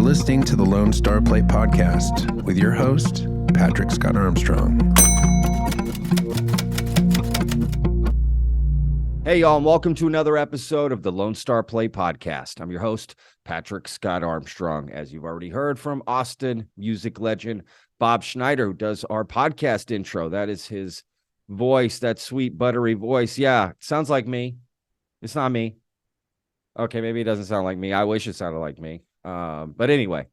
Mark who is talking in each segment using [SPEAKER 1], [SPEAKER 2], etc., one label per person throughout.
[SPEAKER 1] You're listening to the Lone Star Plate Podcast with your host, Patrick Scott Armstrong.
[SPEAKER 2] Hey, y'all, and welcome to another episode of the Lone Star Plate Podcast. I'm your host, Patrick Scott Armstrong. As you've already heard from Austin music legend Bob Schneider, who does our podcast intro. That is his voice, that sweet, buttery voice. Yeah, it sounds like me. It's not me. Okay, maybe it doesn't sound like me. I wish it sounded like me. But anyway,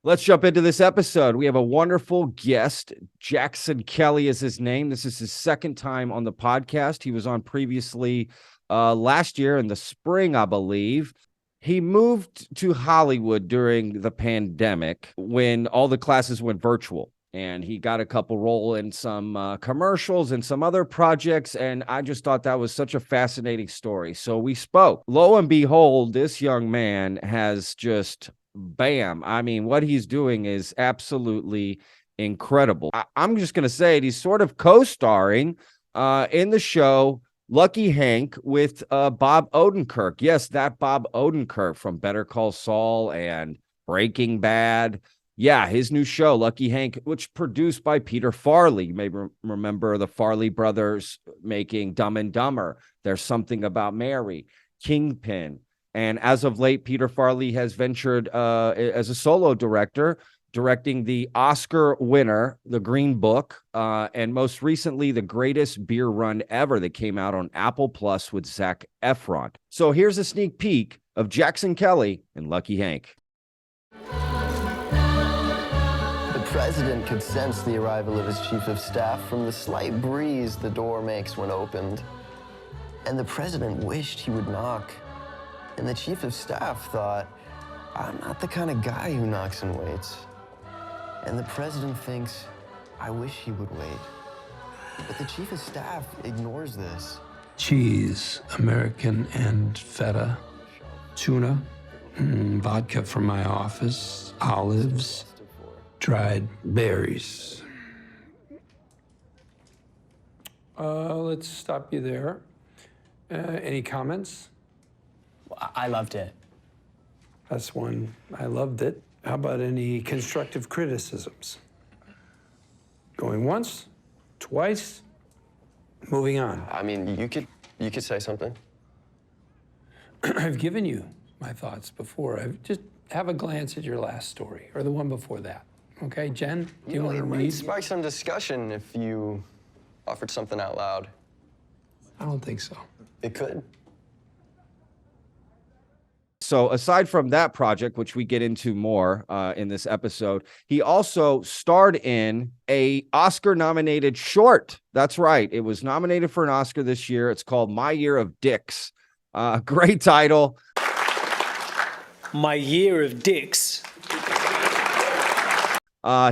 [SPEAKER 2] let's jump into this episode. We have a wonderful guest. Jackson Kelly is his name. This is his second time on the podcast. He was on previously last year in the spring, I believe. He moved to Hollywood during the pandemic when all the classes went virtual. And he got a couple role in some commercials and some other projects. And I just thought that was such a fascinating story. So we spoke. Lo and behold, this young man has just, bam. I mean, what he's doing is absolutely incredible. I'm just going to say it. He's sort of co-starring in the show Lucky Hank with Bob Odenkirk. Yes, that Bob Odenkirk from Better Call Saul and Breaking Bad. Yeah, his new show, Lucky Hank, which produced by Peter Farrelly. You may remember the Farrelly brothers making Dumb and Dumber. There's Something About Mary, Kingpin. And as of late, Peter Farrelly has ventured as a solo director, directing the Oscar winner, The Green Book, and most recently, The Greatest Beer Run Ever that came out on Apple Plus with Zac Efron. So here's a sneak peek of Jackson Kelly and Lucky Hank.
[SPEAKER 3] The president could sense the arrival of his chief of staff from the slight breeze the door makes when opened. And the president wished he would knock. And the chief of staff thought, I'm not the kind of guy who knocks and waits. And the president thinks, I wish he would wait. But the chief of staff ignores this.
[SPEAKER 4] Cheese, American and feta, tuna, vodka from my office, olives, dried berries. Let's stop you there. Any comments?
[SPEAKER 5] I loved it.
[SPEAKER 4] That's one. I loved it. How about any constructive criticisms? Going once, twice, moving on.
[SPEAKER 3] I mean, you could say something.
[SPEAKER 4] I've given you my thoughts before. Just have a glance at your last story or the one before that. Okay, Jen, do you want to
[SPEAKER 3] It might
[SPEAKER 4] read?
[SPEAKER 3] spark some discussion if you offered something out loud.
[SPEAKER 4] I don't think so.
[SPEAKER 3] It could.
[SPEAKER 2] So aside from that project, which we get into more in this episode, he also starred in a Oscar-nominated short. That's right. It was nominated for an Oscar this year. It's called My Year of Dicks. Great title.
[SPEAKER 5] My Year of Dicks.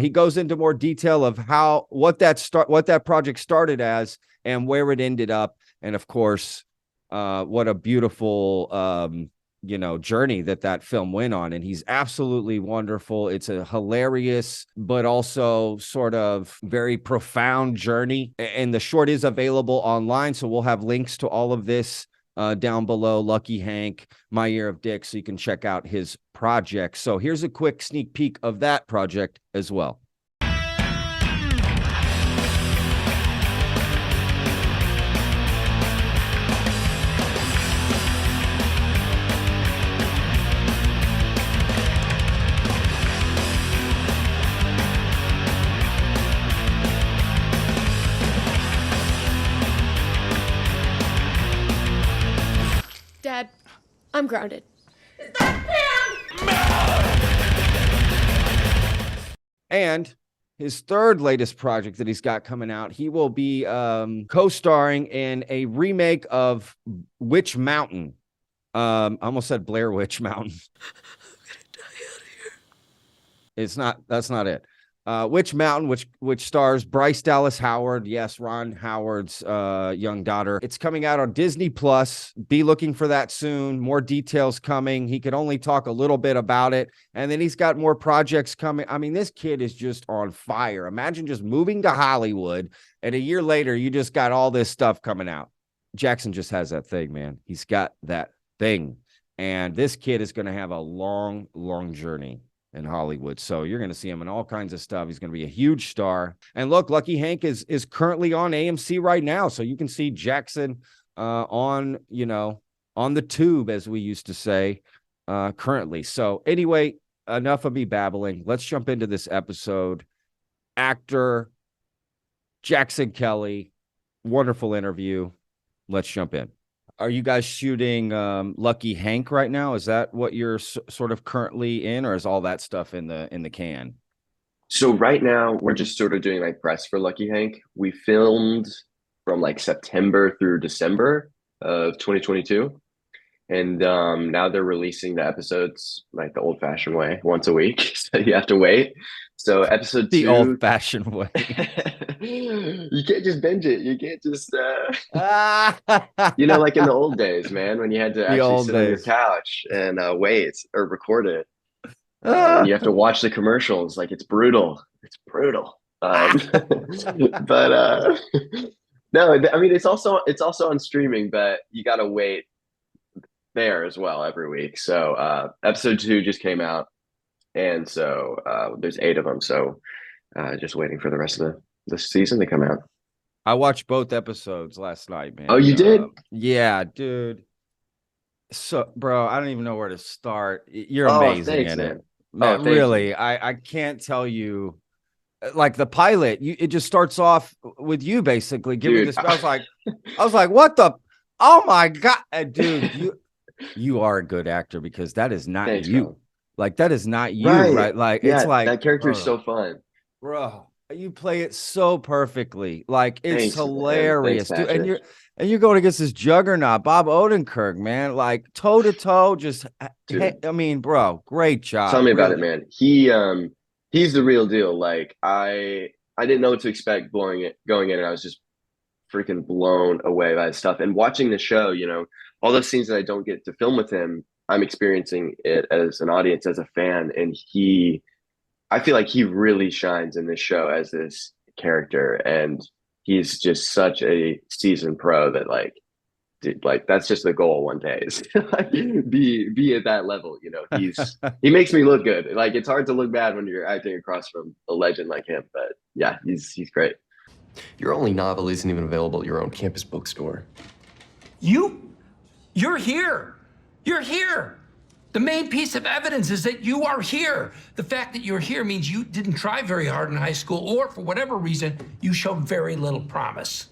[SPEAKER 2] He goes into more detail of what that project started as and where it ended up. And of course, what a beautiful journey that film went on. And he's absolutely wonderful. It's a hilarious, but also sort of very profound journey. And the short is available online. So we'll have links to all of this down below. Lucky Hank, My Year of Dick, so you can check out his project. So here's a quick sneak peek of that project as well.
[SPEAKER 6] Dad, I'm grounded.
[SPEAKER 2] And his third latest project that he's got coming out, he will be co-starring in a remake of Witch Mountain. I almost said Blair Witch Mountain. I'm gonna die out here. That's not it. Witch Mountain, which stars Bryce Dallas Howard. Yes, Ron Howard's young daughter. It's coming out on DisneyPlus. Be looking for that soon. More details coming. He could only talk a little bit about it. And then he's got more projects coming. I mean, this kid is just on fire. Imagine just moving to Hollywood, and a year later, you just got all this stuff coming out. Jackson just has that thing, man. He's got that thing. And this kid is going to have a long, long journey. in Hollywood. So you're going to see him in all kinds of stuff. He's going to be a huge star. And look, Lucky Hank is currently on AMC right now. So you can see Jackson on the tube, as we used to say, currently. So anyway, enough of me babbling. Let's jump into this episode. Actor Jackson Kelly, wonderful interview. Let's jump in. Are you guys shooting Lucky Hank right now? Is that what you're sort of currently in, or is all that stuff in the can?
[SPEAKER 7] So right now we're just sort of doing like press for Lucky Hank. We filmed from like September through December of 2022. And now they're releasing the episodes like the old-fashioned way, once a week. So you have to wait. So episode
[SPEAKER 2] The
[SPEAKER 7] 2,
[SPEAKER 2] old-fashioned way.
[SPEAKER 7] You can't just binge it. You can't just like in the old days, man, when you had to actually sit on your couch and wait or record it. You have to watch the commercials. Like, it's brutal. It's brutal. But no, I mean, it's also on streaming, but you gotta wait there as well every week. So episode 2 just came out, and so there's 8 of them. So just waiting for the rest of the season to come out.
[SPEAKER 2] I watched both episodes last night, man.
[SPEAKER 7] Oh, you did?
[SPEAKER 2] Yeah, dude. So, bro, I don't even know where to start. You're
[SPEAKER 7] Oh,
[SPEAKER 2] amazing
[SPEAKER 7] thanks,
[SPEAKER 2] in
[SPEAKER 7] man.
[SPEAKER 2] it. Man,
[SPEAKER 7] Thank
[SPEAKER 2] really, I can't tell you. Like the pilot, it just starts off with you basically giving
[SPEAKER 7] Dude,
[SPEAKER 2] this. I was like, what the? Oh my god, dude, you are a good actor, because that is not
[SPEAKER 7] Thanks,
[SPEAKER 2] you.
[SPEAKER 7] bro.
[SPEAKER 2] Like, that is not you, right? Like,
[SPEAKER 7] Yeah,
[SPEAKER 2] it's like,
[SPEAKER 7] that character is
[SPEAKER 2] bro,
[SPEAKER 7] so fun.
[SPEAKER 2] bro. You play it so perfectly. Like, it's
[SPEAKER 7] Thanks, man.
[SPEAKER 2] hilarious,
[SPEAKER 7] Thanks,
[SPEAKER 2] dude.
[SPEAKER 7] Patrick.
[SPEAKER 2] And you're going against this juggernaut, Bob Odenkirk, man. Like, toe to toe, just.
[SPEAKER 7] Dude.
[SPEAKER 2] I mean, bro, great job.
[SPEAKER 7] Tell me about
[SPEAKER 2] really.
[SPEAKER 7] it, man. He's the real deal. Like, I didn't know what to expect going in, and I was just freaking blown away by his stuff. And watching the show, all those scenes that I don't get to film with him, I'm experiencing it as an audience, as a fan. And I feel like he really shines in this show as this character. And he's just such a seasoned pro that, like, dude, like, that's just the goal one day, is like, be at that level. He makes me look good. Like, it's hard to look bad when you're acting across from a legend like him, but yeah, he's great.
[SPEAKER 3] Your only novel isn't even available at your own campus bookstore.
[SPEAKER 8] You're here. You're here. The main piece of evidence is that you are here. The fact that you're here means you didn't try very hard in high school, or for whatever reason, you showed very little promise.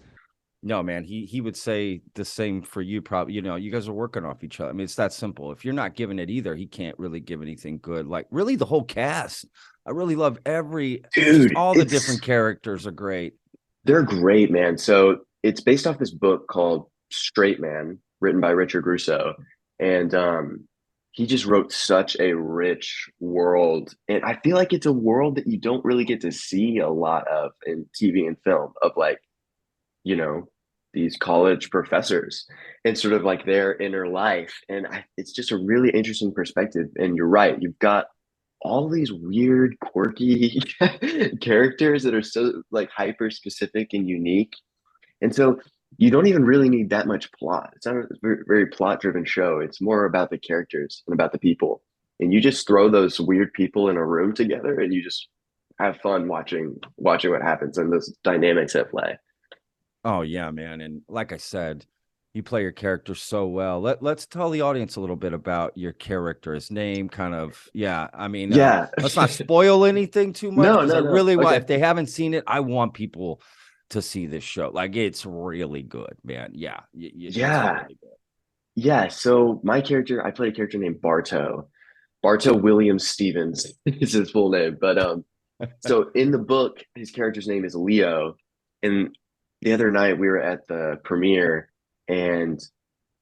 [SPEAKER 2] No, man, he would say the same for you. Probably, you guys are working off each other. I mean, it's that simple. If you're not giving it either, he can't really give anything good. Like, really, the whole cast. I really love all the different characters are great.
[SPEAKER 7] They're great, man. So it's based off this book called Straight Man, written by Richard Russo. And he just wrote such a rich world. And I feel like it's a world that you don't really get to see a lot of in TV and film, of like, these college professors and sort of like their inner life. And it's just a really interesting perspective. And you're right. You've got all these weird, quirky characters that are so like hyper specific and unique. And so you don't even really need that much plot. It's not a very, very plot driven show. It's more about the characters and about the people. And you just throw those weird people in a room together, and you just have fun watching what happens and those dynamics at play.
[SPEAKER 2] Oh yeah, man. And like I said, you play your character so well. Let's tell the audience a little bit about your character, his name, kind of. Yeah. I mean, let's not spoil anything too much.
[SPEAKER 7] No.
[SPEAKER 2] I really want,
[SPEAKER 7] Okay.
[SPEAKER 2] if they haven't seen it, I want people to see this show. Like, it's really good, man. Yeah.
[SPEAKER 7] Yeah.
[SPEAKER 2] Really good.
[SPEAKER 7] Yeah. So my character, I play a character named Barto. Barto William Stevens is his full name. But so in the book, his character's name is Leo. And the other night we were at the premiere, and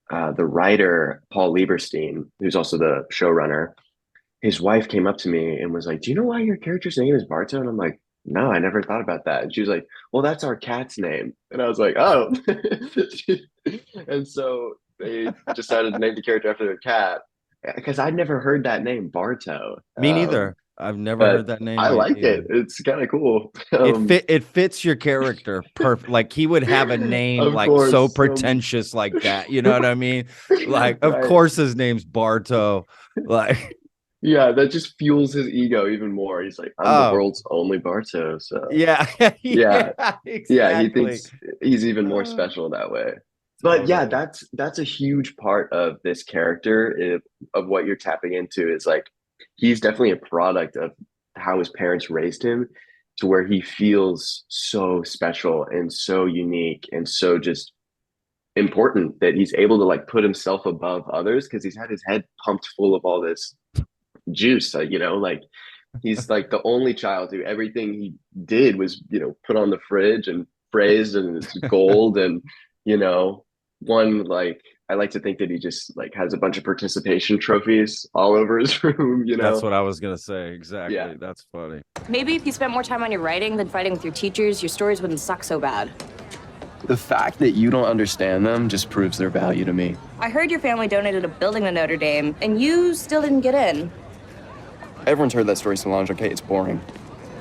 [SPEAKER 7] the writer, Paul Lieberstein, who's also the showrunner, his wife came up to me and was like, "Do you know why your character's name is Barto?" And I'm like, "No, I never thought about that." And she was like, "Well, that's our cat's name." And I was like, "Oh." And so they decided to name the character after their cat, because I'd never heard that name, Barto.
[SPEAKER 2] Me neither. I've never heard that name.
[SPEAKER 7] I like it. It's kind of cool.
[SPEAKER 2] It fits your character perfect. Like, he would have a name
[SPEAKER 7] Of
[SPEAKER 2] like
[SPEAKER 7] course.
[SPEAKER 2] so pretentious like that. You know what I mean? Like, of
[SPEAKER 7] Right.
[SPEAKER 2] course his name's Barto. Like,
[SPEAKER 7] Yeah, that just fuels his ego even more. He's like, I'm the
[SPEAKER 2] Oh,
[SPEAKER 7] world's only Barto. So
[SPEAKER 2] yeah.
[SPEAKER 7] yeah,
[SPEAKER 2] Yeah,
[SPEAKER 7] yeah, he
[SPEAKER 2] exactly.
[SPEAKER 7] thinks he's even more
[SPEAKER 2] Uh,
[SPEAKER 7] special that way. But yeah,
[SPEAKER 2] totally.
[SPEAKER 7] that's a huge part of this character of what you're tapping into is like he's definitely a product of how his parents raised him to where he feels so special and so unique and so just important that he's able to like put himself above others because he's had his head pumped full of all this juice, like he's like the only child who everything he did was, put on the fridge and praised and it's gold and, you know, one like I like to think that he just like has a bunch of participation trophies all over his room.
[SPEAKER 2] That's what I was gonna say.
[SPEAKER 7] Yeah.
[SPEAKER 2] Exactly. That's funny.
[SPEAKER 9] Maybe if you spent more time on your writing than fighting with your teachers, your stories wouldn't suck so bad.
[SPEAKER 3] The fact that you don't understand them just proves their value to me.
[SPEAKER 9] I heard your family donated a building to Notre Dame, and you still didn't get in.
[SPEAKER 3] Everyone's heard that story, Solange, okay? It's boring.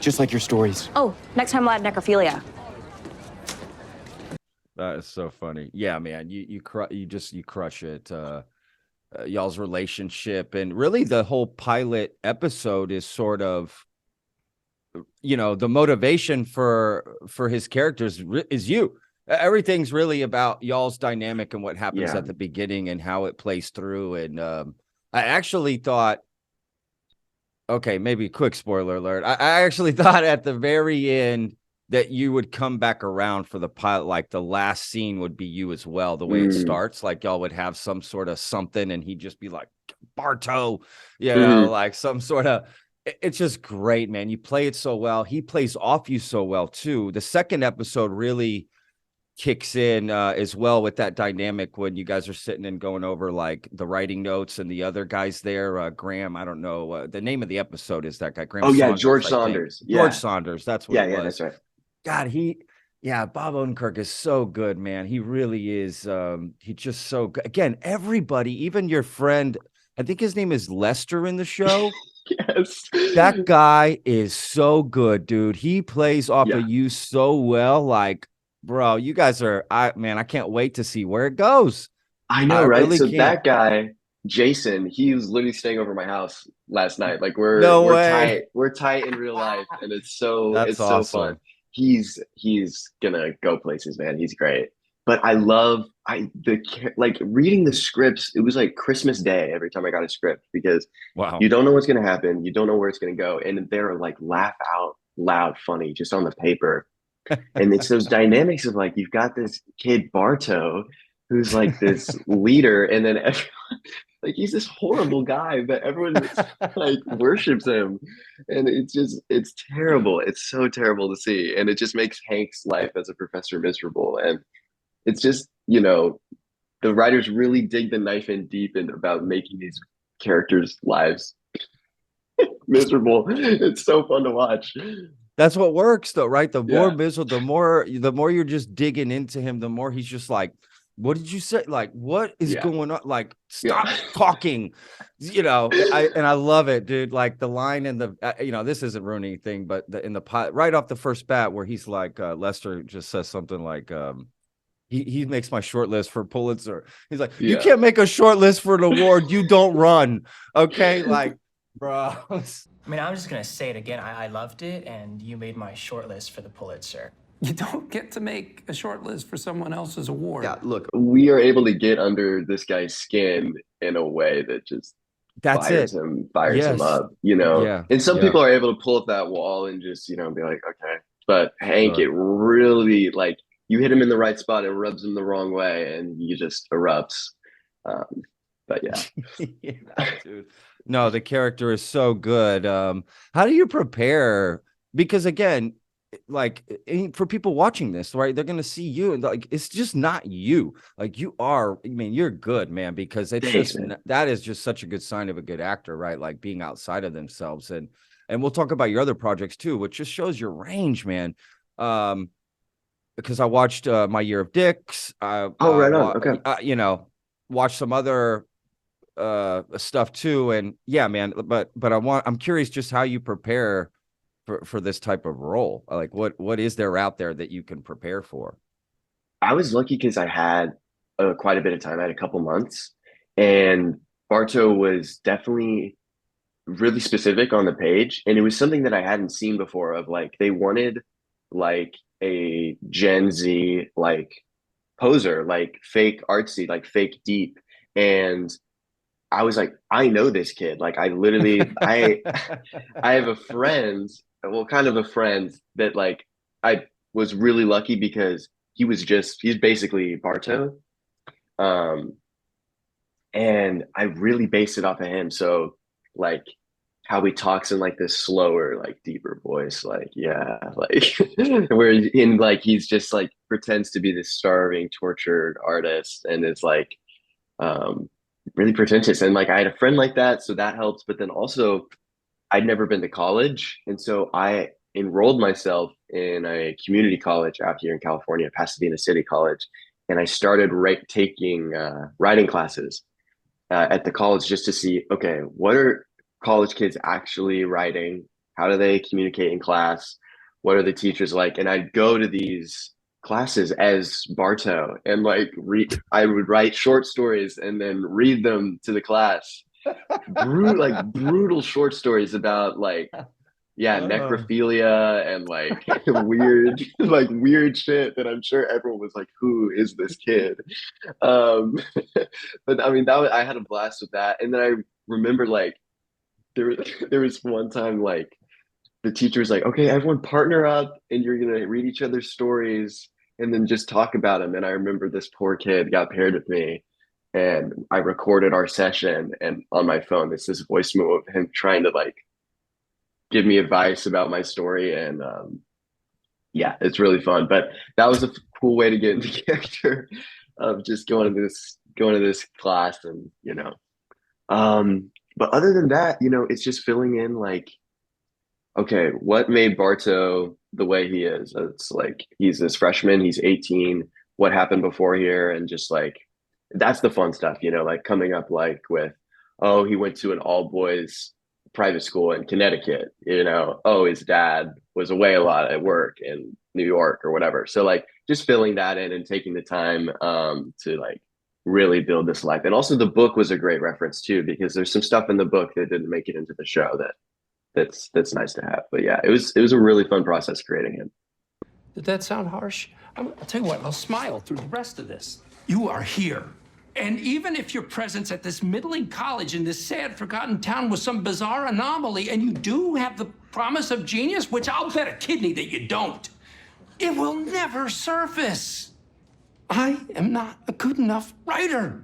[SPEAKER 3] Just like your stories.
[SPEAKER 9] Oh, next time we'll add necrophilia.
[SPEAKER 2] That is so funny. Yeah, man, you crush it. Y'all's relationship and really the whole pilot episode is sort of, the motivation for his characters is you. Everything's really about y'all's dynamic and what happens
[SPEAKER 7] Yeah.
[SPEAKER 2] at the beginning and how it plays through. And I actually thought, okay, maybe quick spoiler alert. I actually thought at the very end that you would come back around for the pilot, like the last scene would be you as well. The way it starts, like y'all would have some sort of something, and he'd just be like Barto, like some sort of. It's just great, man. You play it so well. He plays off you so well too. The second episode really kicks in as well with that dynamic when you guys are sitting and going over like the writing notes and the other guys there. Graham, I don't know. The name of the episode is that guy. Graham.
[SPEAKER 7] Oh yeah,
[SPEAKER 2] Saunders,
[SPEAKER 7] George
[SPEAKER 2] I think.
[SPEAKER 7] Saunders. Yeah.
[SPEAKER 2] George Saunders. That's what it was.
[SPEAKER 7] That's right.
[SPEAKER 2] God, Bob Odenkirk is so good, man. He really is. He's just so good. Again, everybody, even your friend, I think his name is Lester in the show.
[SPEAKER 7] Yes.
[SPEAKER 2] That guy is so good, dude. He plays off
[SPEAKER 7] Yeah.
[SPEAKER 2] of you so well. Like, bro, you guys are, I can't wait to see where it goes.
[SPEAKER 7] I know,
[SPEAKER 2] I
[SPEAKER 7] right?
[SPEAKER 2] really
[SPEAKER 7] So
[SPEAKER 2] can't.
[SPEAKER 7] that guy, Jason, he was literally staying over my house last night. Like we're
[SPEAKER 2] No
[SPEAKER 7] we're
[SPEAKER 2] way.
[SPEAKER 7] tight. We're tight in real life, and it's so
[SPEAKER 2] That's
[SPEAKER 7] so
[SPEAKER 2] awesome.
[SPEAKER 7] fun. He's gonna go places, man. He's great. But I love like reading the scripts. It was like Christmas Day every time I got a script because
[SPEAKER 2] Wow.
[SPEAKER 7] you don't know what's gonna happen. You don't know where it's gonna go, and they're like laugh out loud funny just on the paper. And it's those dynamics of like you've got this kid Barto who's like this leader, and then everyone, like he's this horrible guy, but everyone like worships him, and it's terrible. It's so terrible to see, and it just makes Hank's life as a professor miserable. And it's just the writers really dig the knife in deep and about making these characters' lives miserable. It's so fun to watch.
[SPEAKER 2] That's what works though, right? The more
[SPEAKER 7] Yeah.
[SPEAKER 2] miserable, the more you're just digging into him, the more he's just like, what did you say? Like, what is
[SPEAKER 7] Yeah.
[SPEAKER 2] going on? Like, stop
[SPEAKER 7] Yeah.
[SPEAKER 2] talking, I love it, dude. Like the line in the, this isn't ruining anything, but in the pot right off the first bat where he's like, Lester just says something like, he makes my short list for Pulitzer. He's like, you
[SPEAKER 7] Yeah.
[SPEAKER 2] can't make a short list for an award. You don't run. Okay. Like, bro.
[SPEAKER 10] I mean, I'm just gonna say it again. I loved it, and you made my short list for the Pulitzer.
[SPEAKER 4] You don't get to make a short list for someone else's award.
[SPEAKER 7] Yeah, look, we are able to get under this guy's skin in a way that just
[SPEAKER 2] That's
[SPEAKER 7] fires
[SPEAKER 2] it.
[SPEAKER 7] him
[SPEAKER 2] Yes.
[SPEAKER 7] up,
[SPEAKER 2] Yeah.
[SPEAKER 7] And some
[SPEAKER 2] Yeah.
[SPEAKER 7] people are able to pull up that wall and just, be like, okay. But Hank,
[SPEAKER 2] Sure.
[SPEAKER 7] it really like you hit him in the right spot, it rubs him the wrong way, and he just erupts. But yeah.
[SPEAKER 2] Yeah, dude. No, the character is so good. How do you prepare? Because again, like for people watching this, right, they're gonna see you and like it's just not you. Like you are, you're good, man, because it's
[SPEAKER 7] Thanks,
[SPEAKER 2] just
[SPEAKER 7] man.
[SPEAKER 2] that is just such a good sign of a good actor, right? Like being outside of themselves. And we'll talk about your other projects too, which just shows your range, man. Because I watched My Year of Dicks.
[SPEAKER 7] Right on. Okay.
[SPEAKER 2] Watched some other stuff too, and yeah, man, but I'm curious just how you prepare for this type of role. Like what is there out there that you can prepare for?
[SPEAKER 7] I was lucky because I had quite a bit of time. I had a couple months, and Barto was definitely really specific on the page, and it was something that I hadn't seen before. Of like they wanted like a Gen Z like poser, like fake artsy, like fake deep, and I was like, I know this kid. Like I literally, I have a friend, well, kind of a friend that like I was really lucky because he's basically Barto. Um, and I really based it off of him. So like how he talks in like this slower, like deeper voice, like yeah, like where in like he's just like pretends to be this starving, tortured artist, and it's like um really pretentious. And like I had a friend like that, so that helps. But then also I'd never been to college, and so I enrolled myself in a community college out here in California, Pasadena City College, and I started taking writing classes at the college just to see, okay, what are college kids actually writing? How do they communicate in class? What are the teachers like? And I'd go to these classes as Barto and like I would write short stories and then read them to the class. Brutal short stories about like necrophilia and like weird shit that I'm sure everyone was like, who is this kid? Um but I mean I had a blast with that. And then I remember like there was one time like the teacher was like, okay, everyone partner up and you're gonna read each other's stories and then just talk about them. And I remember this poor kid got paired with me and I recorded our session, and on my phone there's this voice memo of him trying to like give me advice about my story. And yeah, it's really fun. But that was a cool way to get into character of just going to this class. And but other than that, it's just filling in like, okay, what made Barto the way he is? It's like he's this freshman, he's 18, what happened before here, and just like that's the fun stuff, like coming up like with, oh, he went to an all boys private school in Connecticut, oh, his dad was away a lot at work in New York or whatever. So like just filling that in and taking the time to like really build this life. And also the book was a great reference too, because there's some stuff in the book that didn't make it into the show that's nice to have. But yeah, it was a really fun process creating it.
[SPEAKER 8] Did that sound harsh? I'll tell you what, I'll smile through the rest of this. You are here. And even if your presence at this middling college in this sad, forgotten town was some bizarre anomaly, and you do have the promise of genius, which I'll bet a kidney that you don't, it will never surface. I am not a good enough writer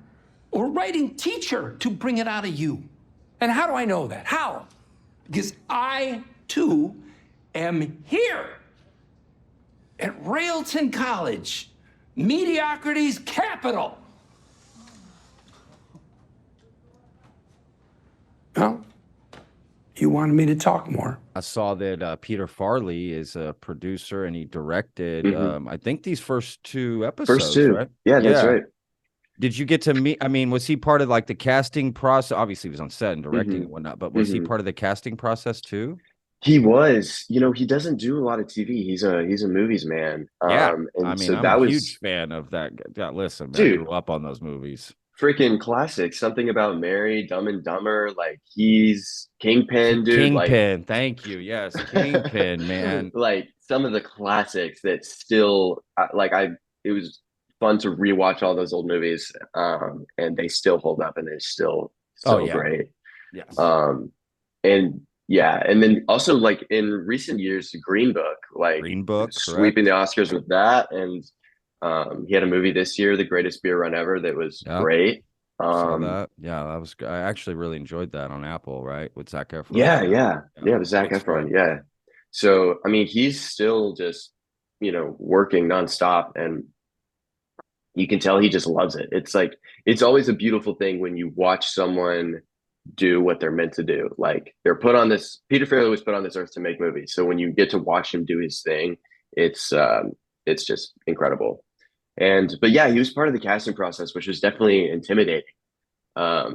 [SPEAKER 8] or writing teacher to bring it out of you. And how do I know that? How? Because I, too, am here at Railton College, mediocrity's capital. Well, you wanted me to talk more.
[SPEAKER 2] I saw that Peter Farrelly is a producer and he directed, I think, these first two episodes.
[SPEAKER 7] First two,
[SPEAKER 2] right?
[SPEAKER 7] Yeah, that's right.
[SPEAKER 2] Did you get to meet? I mean, was he part of like the casting process? Obviously, he was on set and directing and whatnot, but was he part of the casting process too?
[SPEAKER 7] He was. He doesn't do a lot of TV. He's a movies man.
[SPEAKER 2] Yeah,
[SPEAKER 7] and
[SPEAKER 2] I mean,
[SPEAKER 7] so
[SPEAKER 2] I'm
[SPEAKER 7] that
[SPEAKER 2] a
[SPEAKER 7] was
[SPEAKER 2] huge fan of that. Yeah, listen, man,
[SPEAKER 7] dude,
[SPEAKER 2] I grew up on those movies.
[SPEAKER 7] Freaking classic. Something About Mary, Dumb and Dumber. Like he's Kingpin, dude.
[SPEAKER 2] Kingpin, thank you. Yes, Kingpin, man.
[SPEAKER 7] Like some of the classics that still it was fun to rewatch all those old movies, and they still hold up and they're still great.
[SPEAKER 2] Yes.
[SPEAKER 7] And yeah, and then also like in recent years, Green Book, sweeping the Oscars with that. And he had a movie this year, The Greatest Beer Run Ever, that was great.
[SPEAKER 2] Saw that. Yeah, that was. I actually really enjoyed that on Apple, right, with Zac Efron.
[SPEAKER 7] Yeah, with Zac Efron. Great. Yeah. So I mean, he's still just working nonstop, and you can tell he just loves it. It's like it's always a beautiful thing when you watch someone do what they're meant to do. Like they're put on this. Peter Farrelly was put on this earth to make movies. So when you get to watch him do his thing, it's just incredible. But yeah, he was part of the casting process, which was definitely intimidating. I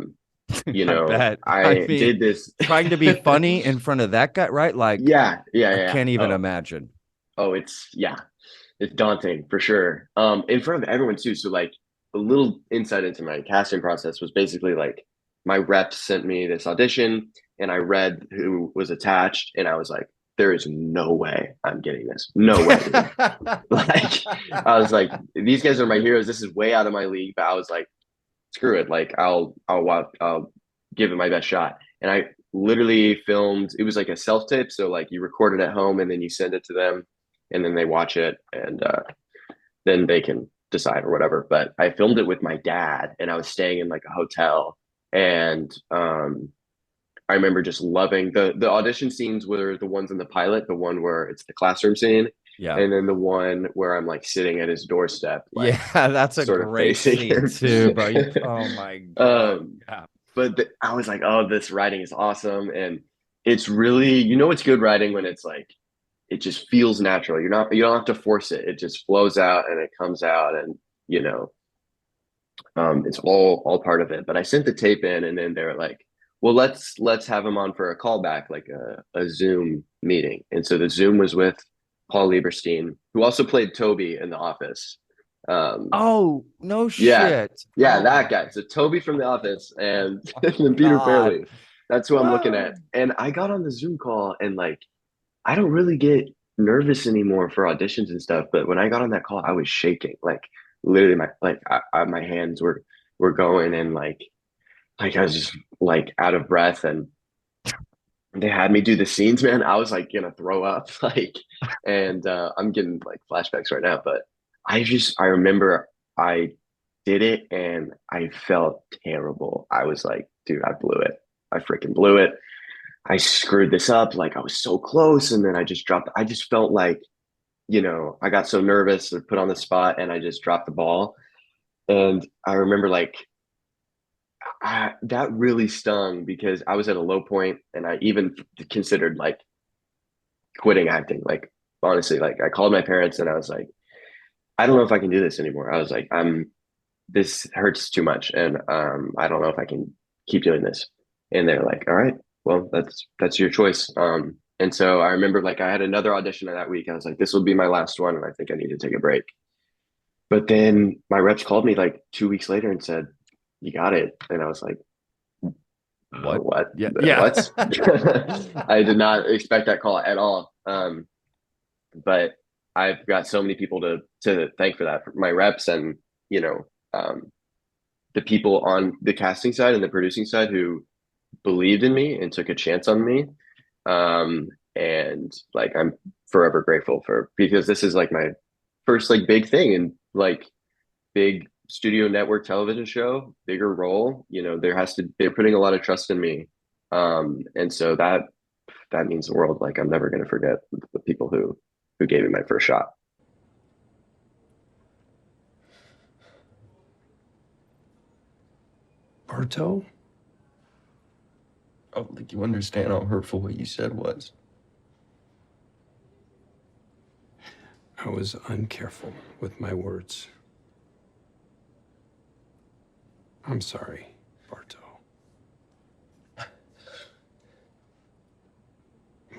[SPEAKER 7] did this
[SPEAKER 2] trying to be funny in front of that guy, right? Like,
[SPEAKER 7] yeah.
[SPEAKER 2] I can't even imagine.
[SPEAKER 7] Oh, it's daunting for sure. In front of everyone too. So like a little insight into my casting process was basically like my rep sent me this audition. and I read who was attached, and I was like, there is no way I'm getting this. No way. Like, I was like, these guys are my heroes. This is way out of my league. But I was like, screw it. Like, I'll give it my best shot. And I literally filmed. It was like a self tape, so like you record it at home and then you send it to them, and then they watch it, and then they can decide or whatever. But I filmed it with my dad, and I was staying in like a hotel, and I remember just loving the audition scenes were the ones in the pilot, the one where it's the classroom scene.
[SPEAKER 2] Yeah.
[SPEAKER 7] And then the one where I'm like sitting at his doorstep. Like,
[SPEAKER 2] yeah, that's a great scene too, bro. Oh my God. Yeah.
[SPEAKER 7] But I was like, oh, this writing is awesome. And it's really, it's good writing when it's like, it just feels natural. You don't have to force it. It just flows out and it comes out, and, it's all part of it. But I sent the tape in, and then they're like, well, let's have him on for a callback, like a Zoom meeting. And so the Zoom was with Paul Lieberstein, who also played Toby in The Office.
[SPEAKER 2] Oh, no shit.
[SPEAKER 7] Yeah, that guy. So Toby from The Office, and then Peter Farrelly. That's who I'm looking at. And I got on the Zoom call, and like, I don't really get nervous anymore for auditions and stuff. But when I got on that call, I was shaking. Like, literally, my hands were going, and like I was just like out of breath, and they had me do the scenes, man. I was like gonna throw up, like, and I'm getting like flashbacks right now. But I remember I did it, and I felt terrible. I was like, dude, I blew it. I freaking blew it. I screwed this up. Like, I was so close, and then I just dropped. I just felt like, I got so nervous or put on the spot, and I just dropped the ball. And I remember like, that really stung, because I was at a low point, and I even considered like quitting acting. Like, honestly, like I called my parents, and I was like, I don't know if I can do this anymore. I was like, this hurts too much, and I don't know if I can keep doing this. And they're like, all right, well, that's your choice. And so I remember like I had another audition that week. I was like, this will be my last one, and I think I need to take a break. But then my reps called me like 2 weeks later and said, you got it. And I was like, what?
[SPEAKER 2] Yeah.
[SPEAKER 7] What? I did not expect that call at all. But I've got so many people to thank for that, for my reps, and, the people on the casting side and the producing side who believed in me and took a chance on me. And like, I'm forever grateful because this is like my first like big thing, and like big studio network television show, bigger role. They're putting a lot of trust in me. And so that means the world. Like, I'm never going to forget the people who gave me my first shot.
[SPEAKER 4] Barto?
[SPEAKER 1] I don't think you understand how hurtful what you said was.
[SPEAKER 4] I was uncareful with my words. I'm sorry, Barto.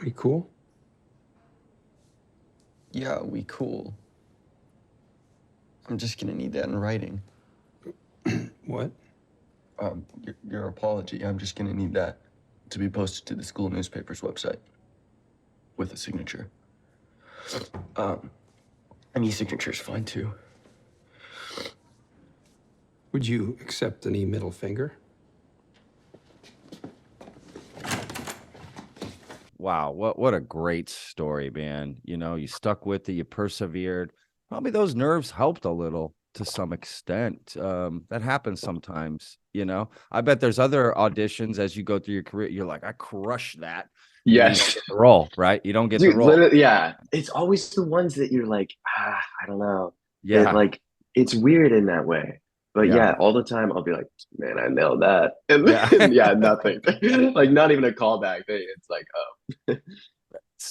[SPEAKER 4] We cool?
[SPEAKER 1] Yeah, we cool. I'm just gonna need that in writing.
[SPEAKER 4] What?
[SPEAKER 1] Your apology. I'm just gonna need that to be posted to the school newspaper's website with a signature. Any signature's fine too.
[SPEAKER 4] Would you accept any middle finger?
[SPEAKER 2] Wow, what a great story, man. You stuck with it, you persevered. Probably those nerves helped a little to some extent. That happens sometimes, I bet there's other auditions as you go through your career, you're like, I crushed that.
[SPEAKER 7] Yes.
[SPEAKER 2] You don't get the role, right? You don't get the role.
[SPEAKER 7] Yeah. It's always the ones that you're like, I don't know.
[SPEAKER 2] Yeah.
[SPEAKER 7] Like, it's weird in that way. But yeah, all the time I'll be like, man, I nailed that. And yeah, nothing. Like, not even a callback thing. It's like, oh.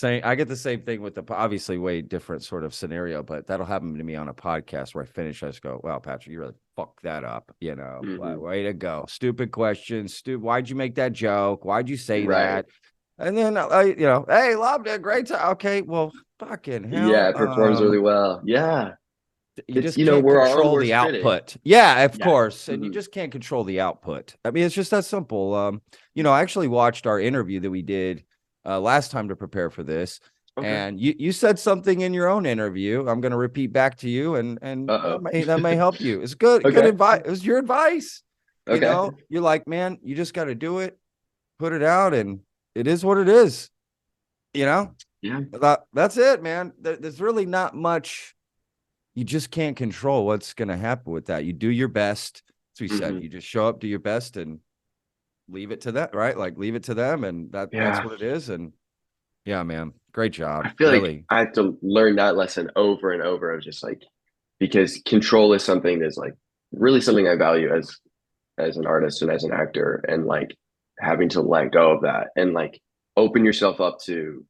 [SPEAKER 2] I get the same thing with the obviously way different sort of scenario, but that'll happen to me on a podcast where I finish. I just go, wow, Patrick, you really fucked that up. Way to go. Stupid question. Why'd you make that joke? Why'd you say that? And then, hey, loved it. Great time. Okay, well, fucking hell.
[SPEAKER 7] Yeah, it performs really well. Yeah.
[SPEAKER 2] you
[SPEAKER 7] It's,
[SPEAKER 2] just
[SPEAKER 7] you know,
[SPEAKER 2] can't
[SPEAKER 7] we're our own
[SPEAKER 2] control
[SPEAKER 7] worst
[SPEAKER 2] the
[SPEAKER 7] critic.
[SPEAKER 2] output. Yeah, of
[SPEAKER 7] Yeah.
[SPEAKER 2] course. And you
[SPEAKER 7] Mhm.
[SPEAKER 2] just can't control the output. I mean, it's just that simple. You know, I actually watched our interview that we did last time to prepare for this.
[SPEAKER 7] Okay.
[SPEAKER 2] And you said something in your own interview. I'm going to repeat back to you, and
[SPEAKER 7] Uh-oh.
[SPEAKER 2] that may help you. It's good
[SPEAKER 7] Okay.
[SPEAKER 2] advice. It was your advice. You
[SPEAKER 7] Okay.
[SPEAKER 2] know, you're like, man, you just got to do it, put it out, and it is what it is. You know,
[SPEAKER 7] Yeah.
[SPEAKER 2] that's it, man. There's really not much. You just can't control what's going to happen with that. You do your best. As we said, you just show up, do your best, and leave it to that, right? Like leave it to them, and that's
[SPEAKER 7] Yeah.
[SPEAKER 2] what it is. And yeah, man, great job.
[SPEAKER 7] I feel
[SPEAKER 2] Really.
[SPEAKER 7] like I have to learn that lesson over and over of just like, because control is something that's like really something I value as an artist and as an actor, and like having to let go of that and like open yourself up to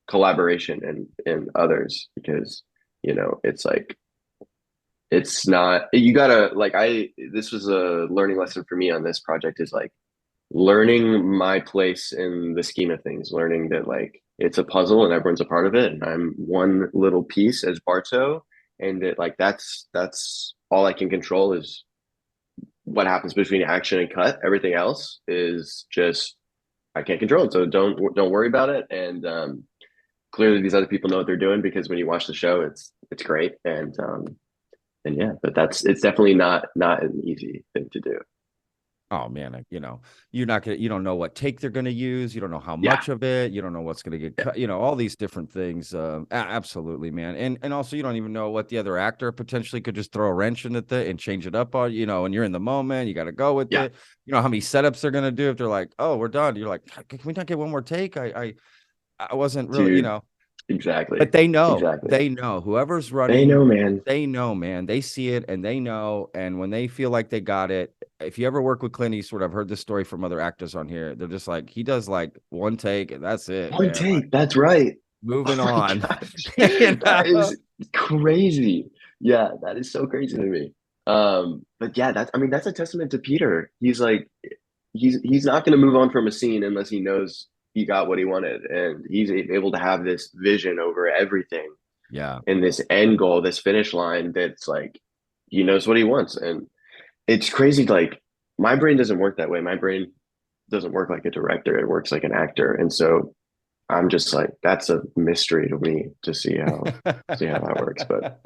[SPEAKER 7] collaboration and others, because you know it's like it's not, you gotta like, this was a learning lesson for me on this project, is like learning my place in the scheme of things, learning that like it's a puzzle and everyone's a part of it and I'm one little piece as Barto, and that like that's all I can control is what happens between action and cut. Everything else is just I can't control it, so don't worry about it. And clearly these other people know what they're doing, because when you watch the show it's great. And yeah, but it's definitely not an easy thing to do.
[SPEAKER 2] Oh man, you know, you don't know what take they're going to use. You don't know how
[SPEAKER 7] Yeah.
[SPEAKER 2] much of it. You don't know what's going to get cut. You know, all these different things. Absolutely, man. And also you don't even know what the other actor potentially could just throw a wrench in it and change it up on. You know, and you're in the moment. You got to go with it. You know how many setups they're going to do if they're like, oh, we're done. You're like, can we not get one more take? I wasn't really,
[SPEAKER 7] Dude,
[SPEAKER 2] you know.
[SPEAKER 7] Exactly.
[SPEAKER 2] But they know.
[SPEAKER 7] Exactly.
[SPEAKER 2] They know. Whoever's running.
[SPEAKER 7] They know, man.
[SPEAKER 2] They know, man. They see it and they know. And when they feel like they got it, if you ever work with Clint Eastwood, I've heard this story from other actors on here. They're just like, he does like one take and that's it.
[SPEAKER 7] One
[SPEAKER 2] man.
[SPEAKER 7] take.
[SPEAKER 2] Like,
[SPEAKER 7] that's right.
[SPEAKER 2] moving
[SPEAKER 7] Oh my
[SPEAKER 2] on.
[SPEAKER 7] gosh.
[SPEAKER 2] You
[SPEAKER 7] That
[SPEAKER 2] know?
[SPEAKER 7] is crazy. Yeah, that is so crazy to me. But yeah, that's a testament to Peter. He's like, he's not going to move on from a scene unless he knows he got what he wanted, and he's able to have this vision over everything.
[SPEAKER 2] Yeah.
[SPEAKER 7] And this end goal, this finish line, that's like he knows what he wants. And it's crazy. Like my brain doesn't work that way. My brain doesn't work like a director. It works like an actor. And so I'm just like, that's a mystery to me to see how that works. But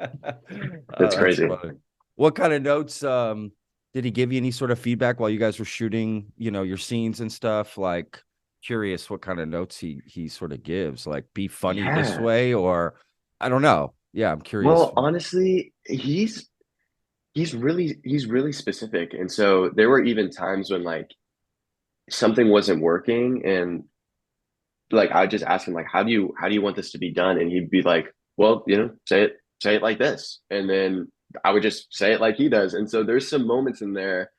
[SPEAKER 7] it's crazy.
[SPEAKER 2] Funny. What kind of notes did he give you? Any sort of feedback while you guys were shooting, you know, your scenes and stuff? Like, curious what kind of notes he sort of gives, like be funny this way, or I don't know. Yeah, I'm curious.
[SPEAKER 7] Well, honestly, he's really specific. And so there were even times when like something wasn't working, and like I just ask him like, how do you want this to be done? And he'd be like, well, you know, say it like this. And then I would just say it like he does. And so there's some moments in there,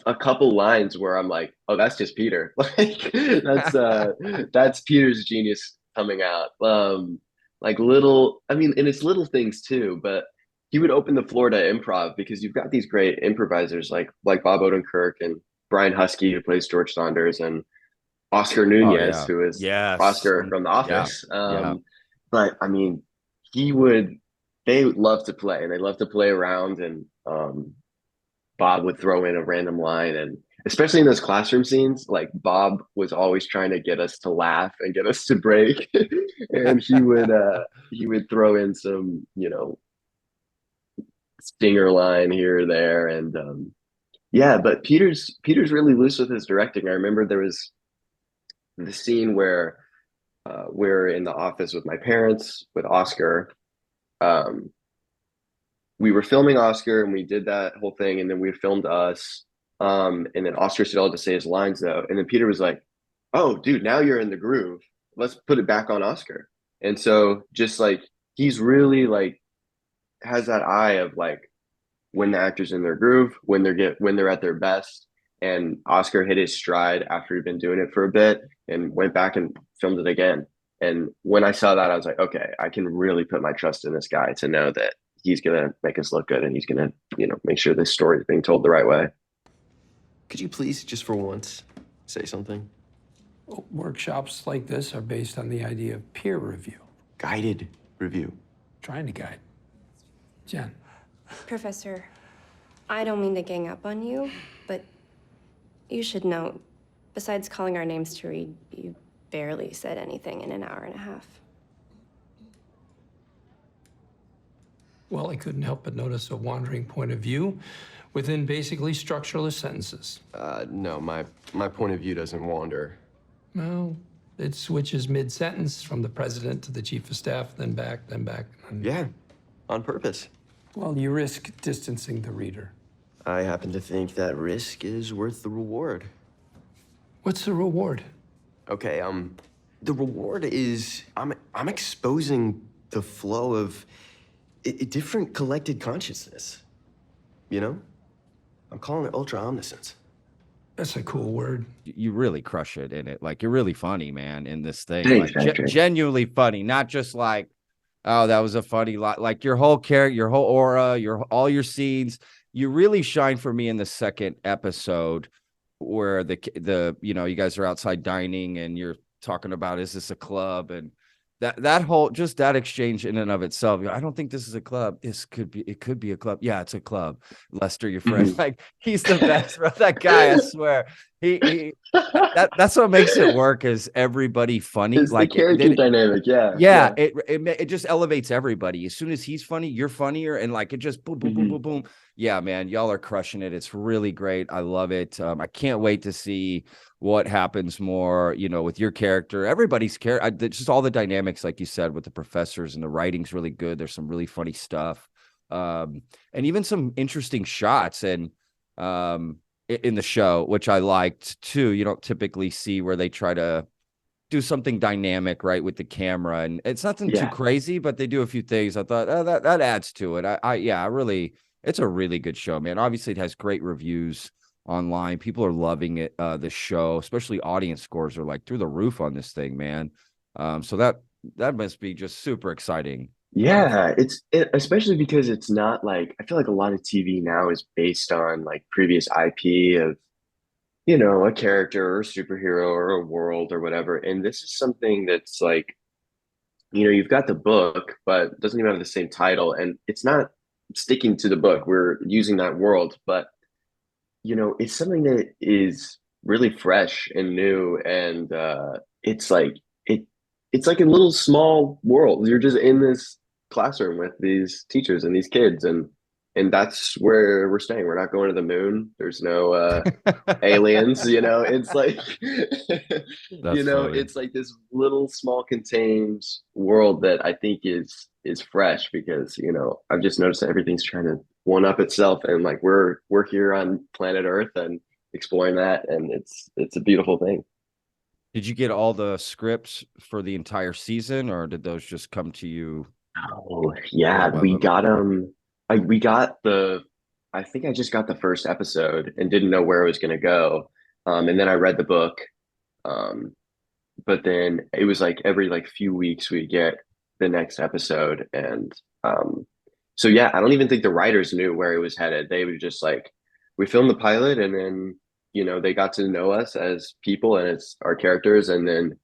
[SPEAKER 7] a couple lines where I'm like, oh, that's just Peter. Like that's Peter's genius coming out. Like little, I mean, and it's little things too, but he would open the floor to improv, because you've got these great improvisers like Bob Odenkirk and Brian Husky, who plays George Saunders, and Oscar Nunez, who is Oscar from The Office. But I mean, they love to play, and they love to play around, and Bob would throw in a random line, and especially in those classroom scenes, like Bob was always trying to get us to laugh and get us to break. And he would throw in some, you know, stinger line here or there. And yeah, but Peter's really loose with his directing. I remember there was the scene where we're in the office with my parents with Oscar. We were filming Oscar, and we did that whole thing, and then we filmed us. And then Oscar still had to say his lines though. And then Peter was like, oh, dude, now you're in the groove. Let's put it back on Oscar. And so just like, he's really like, has that eye of like when the actor's in their groove, when they're at their best. And Oscar hit his stride after he'd been doing it for a bit and went back and filmed it again. And when I saw that, I was like, okay, I can really put my trust in this guy to know that he's going to make us look good, and he's going to, you know, make sure this story is being told the right way.
[SPEAKER 1] Could you please, just for once, say something?
[SPEAKER 4] Workshops like this are based on the idea of peer review.
[SPEAKER 1] Guided review.
[SPEAKER 4] Trying to guide. Jen.
[SPEAKER 11] Professor, I don't mean to gang up on you, but you should know, besides calling our names to read, you barely said anything in an hour and a half.
[SPEAKER 4] Well, I couldn't help but notice a wandering point of view within basically structureless sentences.
[SPEAKER 1] No, my point of view doesn't wander.
[SPEAKER 4] Well, it switches mid-sentence from the president to the chief of staff, then back, then back.
[SPEAKER 1] Yeah, on purpose.
[SPEAKER 4] Well, you risk distancing the reader.
[SPEAKER 1] I happen to think that risk is worth the reward.
[SPEAKER 4] What's the reward?
[SPEAKER 1] Okay, the reward is I'm exposing the flow of a different collected consciousness. You know? I'm calling it ultra omniscience.
[SPEAKER 4] That's a cool word.
[SPEAKER 2] You really crush it in it. Like, you're really funny, man, in this thing.
[SPEAKER 7] Thanks,
[SPEAKER 2] Like,
[SPEAKER 7] Patrick.
[SPEAKER 2] genuinely funny, not just like, oh, that was a funny lot. Like, your whole character, your whole aura, all your scenes. You really shine for me in the second episode where the you guys are outside dining and you're talking about, is this a club? And that whole, just that exchange in and of itself. I don't think this is a club. It could be a club. Yeah, it's a club. Lester, your friend, like, he's the best, bro. That guy, I swear. That's what makes it work, is everybody funny.
[SPEAKER 7] It's
[SPEAKER 2] like
[SPEAKER 7] the character dynamic,
[SPEAKER 2] yeah. It just elevates everybody. As soon as he's funny, you're funnier, and like, it just boom, boom, boom, boom, boom. Yeah, man, y'all are crushing it. It's really great. I love it. I can't wait to see what happens more, with your character, everybody's character, just all the dynamics, like you said, with the professors, and the writing's really good. There's some really funny stuff, and even some interesting shots and in the show, which I liked too. You don't typically see where they try to do something dynamic, right, with the camera, and it's nothing too crazy, but they do a few things. I thought, oh, that adds to it. I really, it's a really good show, man. Obviously, it has great reviews online. People are loving it. The show, especially audience scores, are like through the roof on this thing, man. So that must be just super exciting.
[SPEAKER 7] Yeah, especially because it's not like, I feel like a lot of TV now is based on like previous IP of, a character or a superhero or a world or whatever. And this is something that's like, you've got the book, but it doesn't even have the same title, and it's not sticking to the book. We're using that world, but it's something that is really fresh and new, and it's like it's like a little small world. You're just in this classroom with these teachers and these kids, and that's where we're staying. We're not going to the moon. There's no aliens. It's like
[SPEAKER 2] funny.
[SPEAKER 7] it's like this little small contained world that I think is fresh, because I've just noticed that everything's trying to one up itself, and like we're here on planet Earth and exploring that, and it's a beautiful thing.
[SPEAKER 2] Did you get all the scripts for the entire season, or did those just come to you?
[SPEAKER 7] Oh yeah, we got I think I just got the first episode and didn't know where it was going to go, and then I read the book, but then it was like every few weeks we get the next episode, and so yeah, I don't even think the writers knew where it was headed. They were just like, we filmed the pilot, and then they got to know us as people and as our characters, and then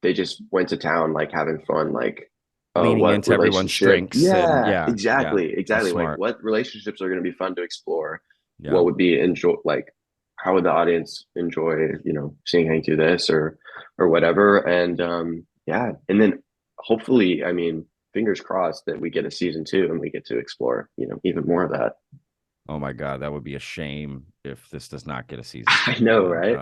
[SPEAKER 7] they just went to town, like having fun, like
[SPEAKER 2] leaning into everyone's strengths.
[SPEAKER 7] Yeah, exactly.
[SPEAKER 2] Smart.
[SPEAKER 7] Like, what relationships are going to be fun to explore?
[SPEAKER 2] Yeah.
[SPEAKER 7] What would be how would the audience enjoy, seeing Hank do this or whatever? And and then hopefully, I mean, fingers crossed that we get a season 2 and we get to explore, even more of that.
[SPEAKER 2] Oh my God, that would be a shame if this does not get a season.
[SPEAKER 7] I know, right?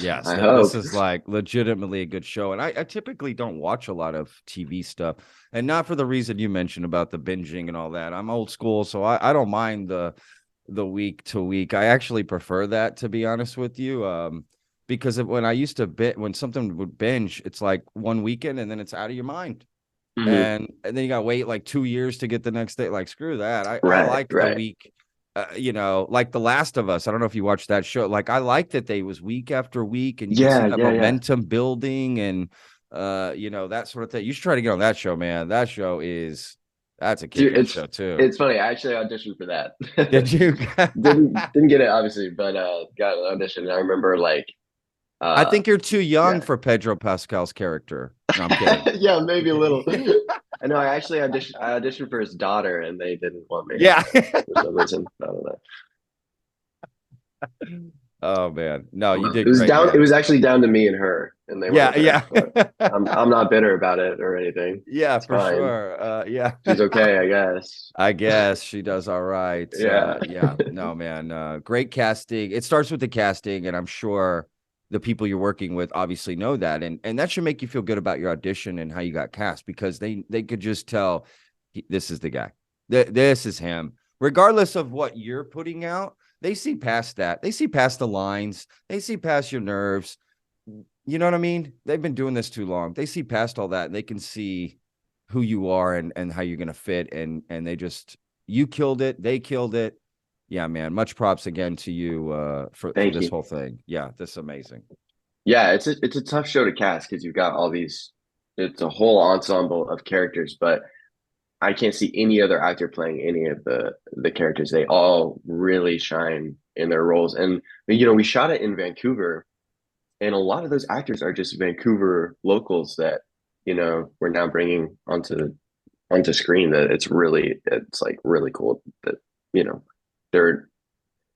[SPEAKER 2] Yes,
[SPEAKER 7] I hope.
[SPEAKER 2] This is like legitimately a good show, and I typically don't watch a lot of TV stuff, and not for the reason you mentioned about the binging and all that. I'm old school, so I don't mind the week to week. I actually prefer that, to be honest with you, because when I used to when something would binge, it's like one weekend and then it's out of your mind.
[SPEAKER 7] Mm-hmm.
[SPEAKER 2] And then you gotta wait like 2 years to get the next day. Like, screw that. I like the week. Like The Last of Us. I don't know if you watched that show. Like, I like that they was week after week, and you see that momentum building, and that sort of thing. You should try to get on that show, man. That show that's a kick show too.
[SPEAKER 7] It's funny. I actually auditioned for that.
[SPEAKER 2] Did you?
[SPEAKER 7] didn't get it, obviously, but got an audition. I remember
[SPEAKER 2] I think you're too young for Pedro Pascal's character. No, I'm kidding.
[SPEAKER 7] Yeah, maybe a little. I know. I actually auditioned. I auditioned for his daughter, and they didn't want me.
[SPEAKER 2] Yeah.
[SPEAKER 7] For some reason. I don't know.
[SPEAKER 2] Oh man, no, you did
[SPEAKER 7] It was
[SPEAKER 2] great,
[SPEAKER 7] down.
[SPEAKER 2] man.
[SPEAKER 7] It was actually down to me and her, and they
[SPEAKER 2] Yeah,
[SPEAKER 7] weren't there,
[SPEAKER 2] yeah.
[SPEAKER 7] but I'm not bitter about it or anything.
[SPEAKER 2] Yeah,
[SPEAKER 7] It's
[SPEAKER 2] for
[SPEAKER 7] fine.
[SPEAKER 2] sure. Yeah.
[SPEAKER 7] She's okay, I guess.
[SPEAKER 2] I guess she does all right.
[SPEAKER 7] Yeah.
[SPEAKER 2] Yeah. No, man. Great casting. It starts with the casting, and I'm sure the people you're working with obviously know that. And that should make you feel good about your audition and how you got cast, because they could just tell this is the guy. This is him. Regardless of what you're putting out, they see past that. They see past the lines. They see past your nerves. You know what I mean? They've been doing this too long. They see past all that, and they can see who you are and how you're going to fit. And they just, you killed it. They killed it. Yeah, man. Much props again to you for this whole thing. Yeah, this is amazing.
[SPEAKER 7] Yeah, it's a tough show to cast because you've got all these, it's a whole ensemble of characters, but I can't see any other actor playing any of the characters. They all really shine in their roles. And we shot it in Vancouver, and a lot of those actors are just Vancouver locals that we're now bringing onto screen. That it's like really cool that they're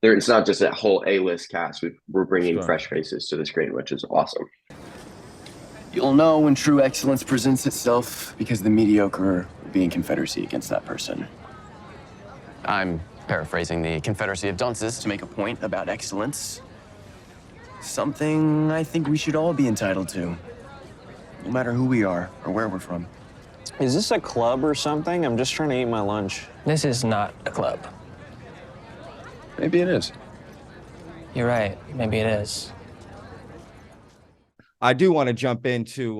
[SPEAKER 7] it's not just that whole A-list cast. We're bringing fresh faces to the screen, which is awesome.
[SPEAKER 12] You'll know when true excellence presents itself because the mediocre will be in confederacy against that person. I'm paraphrasing the Confederacy of Dunces to make a point about excellence. Something I think we should all be entitled to, no matter who we are or where we're from.
[SPEAKER 13] Is this a club or something? I'm just trying to eat my lunch.
[SPEAKER 10] This is not a club.
[SPEAKER 12] Maybe it is.
[SPEAKER 10] You're right. Maybe it is.
[SPEAKER 2] I do want to jump into,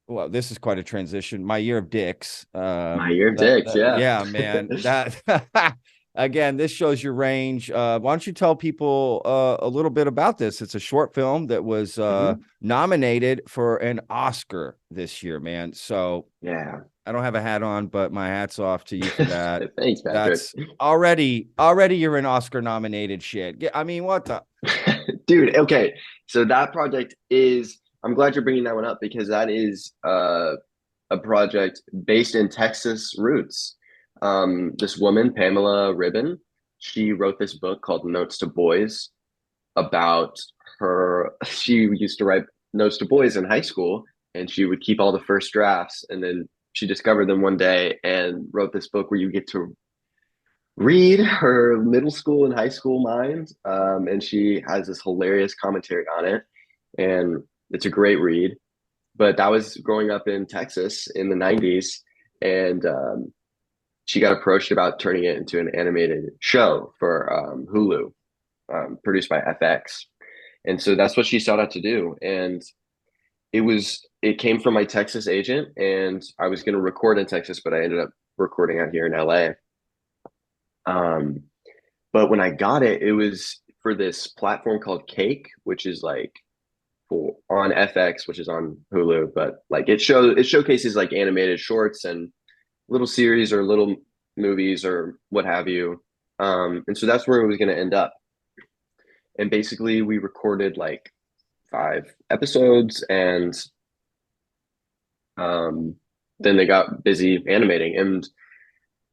[SPEAKER 2] well, this is quite a transition. My Year of Dicks.
[SPEAKER 7] My Year of Dicks, yeah.
[SPEAKER 2] Yeah, man. That again, this shows your range. Why don't you tell people a little bit about this? It's a short film that was nominated for an Oscar this year, man. So
[SPEAKER 7] yeah,
[SPEAKER 2] I don't have a hat on, but my hat's off to you for that.
[SPEAKER 7] Thanks, Patrick.
[SPEAKER 2] That's already you're an Oscar-nominated shit. I mean, what the
[SPEAKER 7] dude? Okay, so that project is. I'm glad you're bringing that one up because that is a project based in Texas roots. This woman, Pamela Ribbon, she wrote this book called Notes to Boys about her. She used to write notes to boys in high school, and she would keep all the first drafts, and then she discovered them one day and wrote this book where you get to read her middle school and high school mind. And she has this hilarious commentary on it, and it's a great read. But that was growing up in Texas in the 90s, and she got approached about turning it into an animated show for Hulu, produced by FX. And so that's what she sought out to do. And it came from my Texas agent, and I was going to record in Texas, but I ended up recording out here in LA. But when I got it, it was for this platform called Cake, which is like on FX, which is on Hulu, but like it showcases like animated shorts and little series or little movies or what have you. And so that's where it was going to end up. And basically we recorded like 5 episodes, and then they got busy animating, and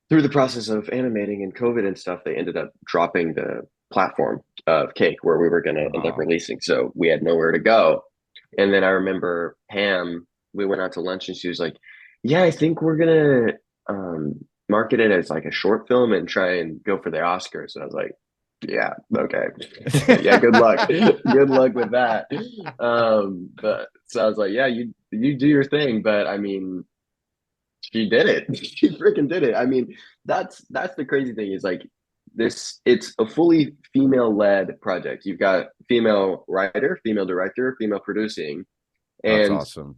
[SPEAKER 7] through the process of animating and COVID and stuff, they ended up dropping the platform of Cake where we were going to end up releasing. So we had nowhere to go. And then I remember Pam, we went out to lunch, and she was like, yeah, I think we're going to market it as like a short film and try and go for the Oscars. And I was like, yeah, okay. Yeah, good luck. Good luck with that. But so I was like, yeah, you do your thing. But I mean, she did it. She freaking did it. I mean, that's the crazy thing is like it's a fully female-led project. You've got female writer, female director, female producing. And
[SPEAKER 2] that's awesome.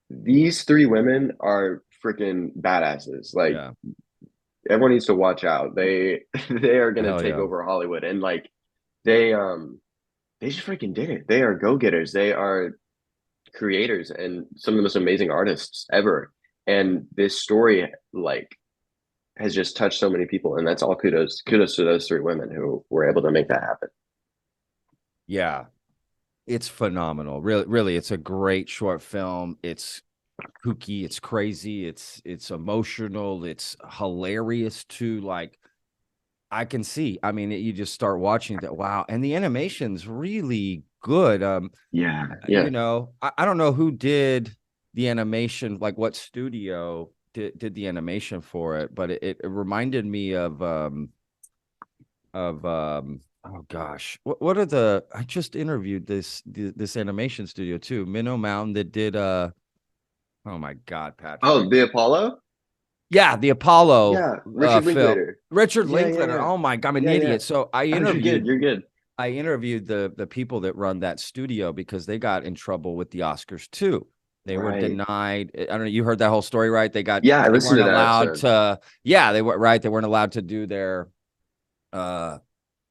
[SPEAKER 7] These 3 women are freaking badasses. Like everyone needs to watch out. They are gonna take over Hollywood, and like they just freaking did it. They are go-getters. They are creators and some of the most amazing artists ever. And this story like has just touched so many people, and that's all kudos to those 3 women who were able to make that happen.
[SPEAKER 2] Yeah, it's phenomenal. Really, it's a great short film. It's kooky, it's crazy, it's emotional, it's hilarious too. Like, I can see. I mean, you just start watching that. Wow, and the animation's really good.
[SPEAKER 7] Yeah.
[SPEAKER 2] You know, I don't know who did the animation, like what studio did the animation for it, but it reminded me of oh gosh, what are the? I just interviewed this animation studio too, Minnow Mountain, that did oh my God, Patrick.
[SPEAKER 7] Oh, the Apollo.
[SPEAKER 2] Yeah, the Apollo.
[SPEAKER 7] Yeah, Richard
[SPEAKER 2] film.
[SPEAKER 7] Linklater.
[SPEAKER 2] Richard
[SPEAKER 7] Yeah,
[SPEAKER 2] Linklater.
[SPEAKER 7] yeah.
[SPEAKER 2] Oh my God, I'm an
[SPEAKER 7] Yeah, yeah.
[SPEAKER 2] idiot. So I
[SPEAKER 7] Oh,
[SPEAKER 2] interviewed.
[SPEAKER 7] You're good.
[SPEAKER 2] I interviewed the people that run that studio because they got in trouble with the Oscars too. They were
[SPEAKER 7] Right.
[SPEAKER 2] denied. I don't know. You heard that whole story, right? They got.
[SPEAKER 7] Yeah, I
[SPEAKER 2] They
[SPEAKER 7] listened
[SPEAKER 2] weren't
[SPEAKER 7] to that
[SPEAKER 2] allowed
[SPEAKER 7] episode.
[SPEAKER 2] to. Yeah, they were right. They weren't allowed to do their,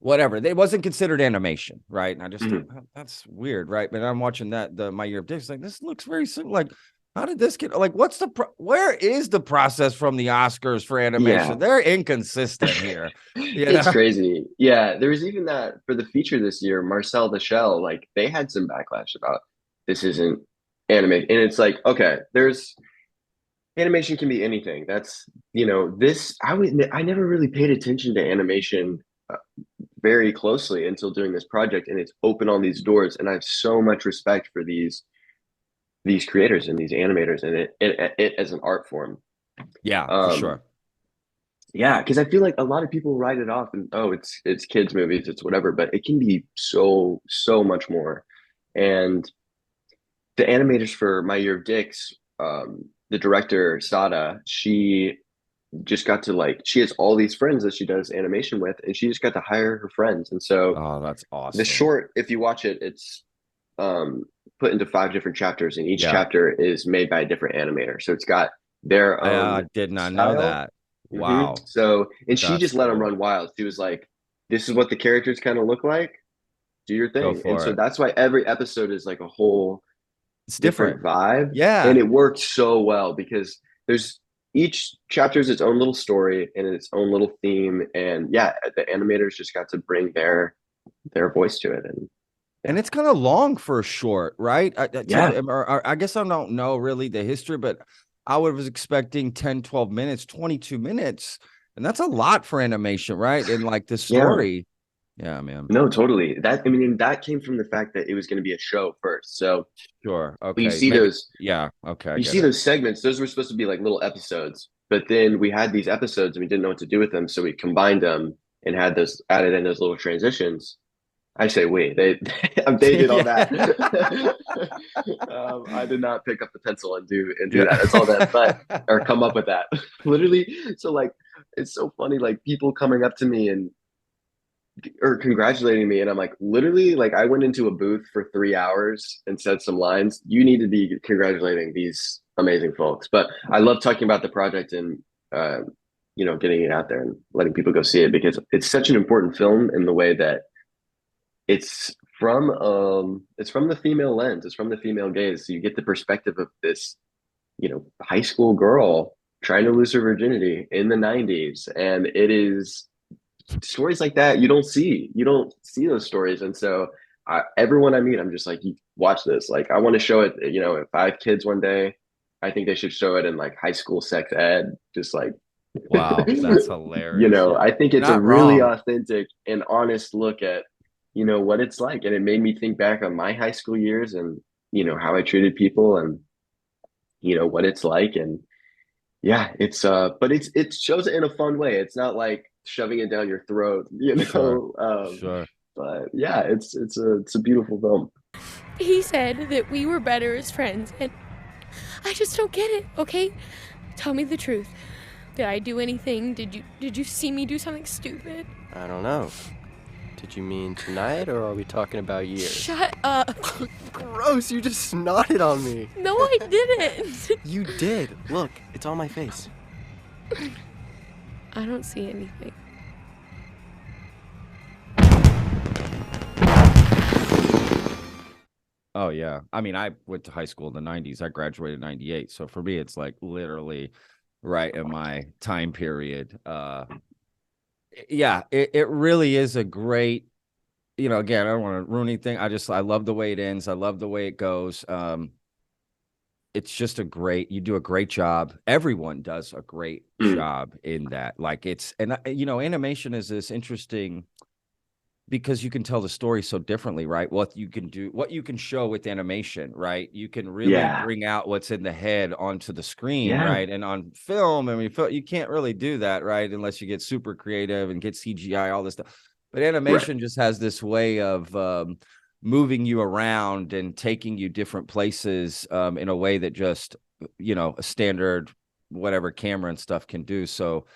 [SPEAKER 2] whatever. It wasn't considered animation, right? And I just thought, "Oh, that's weird, right?" But I'm watching that My Year of Dicks. Like, this looks very similar. Like, how did this get? Like, what's the? Where is the process from the Oscars for animation?
[SPEAKER 7] Yeah.
[SPEAKER 2] They're inconsistent here.
[SPEAKER 7] It's crazy. Yeah, there was even that for the feature this year, Marcel the Shell. Like, they had some backlash about this isn't animated, and it's like, okay, there's animation can be anything. That's this. I never really paid attention to animation very closely until doing this project, and it's opened all these doors. And I have so much respect for these creators and these animators, and it as an art form.
[SPEAKER 2] Yeah, for sure.
[SPEAKER 7] Yeah, because I feel like a lot of people write it off and it's kids movies, it's whatever, but it can be so much more. And the animators for My Year of Dicks, the director Sada, she just got to she has all these friends that she does animation with, and she just got to hire her friends. And so
[SPEAKER 2] that's awesome.
[SPEAKER 7] the short, if you watch it, it's put into 5 different chapters, and each chapter is made by a different animator. So it's got their own.
[SPEAKER 2] I did not
[SPEAKER 7] style.
[SPEAKER 2] know that.
[SPEAKER 7] Mm-hmm.
[SPEAKER 2] Wow.
[SPEAKER 7] So, and she
[SPEAKER 2] That's
[SPEAKER 7] just let them
[SPEAKER 2] cool.
[SPEAKER 7] run wild. She was like, "This is what the characters kind of look like. Do your
[SPEAKER 2] Go
[SPEAKER 7] thing."
[SPEAKER 2] for
[SPEAKER 7] And so
[SPEAKER 2] it.
[SPEAKER 7] that's why every episode is like a whole
[SPEAKER 2] It's
[SPEAKER 7] different vibe.
[SPEAKER 2] Yeah.
[SPEAKER 7] And it worked so well because there's each chapter is its own little story and its own little theme. And yeah, the animators just got to bring their voice to it.
[SPEAKER 2] And it's kind of long for a short, right?
[SPEAKER 7] Yeah.
[SPEAKER 2] I guess I don't know really the history, but I was expecting 10, 12 minutes, 22 minutes. And that's a lot for animation, right? And like the story. Yeah, man.
[SPEAKER 7] No, totally. That came from the fact that it was going to be a show first. So
[SPEAKER 2] sure. Okay.
[SPEAKER 7] you see those.
[SPEAKER 2] Yeah. Okay.
[SPEAKER 7] You see those segments. Those were supposed to be like little episodes. But then we had these episodes and we didn't know what to do with them. So we combined them and had those added in those little transitions. I say we. They did all that. I did not pick up the pencil and do that. That's all that, or come up with that. Literally. So like, it's so funny. Like people coming up to me or congratulating me, and I'm like, literally, like I went into a booth for 3 hours and said some lines. You need to be congratulating these amazing folks. But I love talking about the project and getting it out there and letting people go see it because it's such an important film in the way that. It's from the female lens. It's from the female gaze. So you get the perspective of this, high school girl trying to lose her virginity in the 90s. And it is stories like that you don't see those stories. And so everyone I meet, I'm just like, you watch this. Like I want to show it, if I have kids one day, I think they should show it in like high school sex ed, just like,
[SPEAKER 2] wow, that's hilarious.
[SPEAKER 7] I think it's
[SPEAKER 2] Not
[SPEAKER 7] a really
[SPEAKER 2] wrong.
[SPEAKER 7] authentic and honest look at what it's like. And it made me think back on my high school years and, how I treated people and, what it's like. And yeah, it's, but it shows it in a fun way. It's not like shoving it down your throat,
[SPEAKER 2] Sure.
[SPEAKER 7] But yeah, it's a beautiful film.
[SPEAKER 6] He said that we were better as friends, and I just don't get it, okay? Tell me the truth. Did I do anything? Did you see me do something stupid?
[SPEAKER 3] I don't know. Did you mean tonight, or are we talking about years?
[SPEAKER 6] Shut up.
[SPEAKER 3] Gross, you just snotted on me.
[SPEAKER 6] No, I didn't.
[SPEAKER 3] You did. Look, it's on my face.
[SPEAKER 6] I don't see anything.
[SPEAKER 2] Oh, yeah. I mean, I went to high school in the 90s. I graduated in 98. So for me, it's like literally right in my time period. Yeah, it really is a great, again, I don't want to ruin anything. I love the way it ends. I love the way it goes. it's just you do a great job. Everyone does a great job in that. Like animation is this interesting because you can tell the story so differently, right? What you can show with animation, right? You can really bring out what's in the head onto the screen, right? And on film, I mean, you can't really do that, right? Unless you get super creative and get CGI, all this stuff. But animation just has this way of moving you around and taking you different places in a way that just, a standard whatever camera and stuff can do. So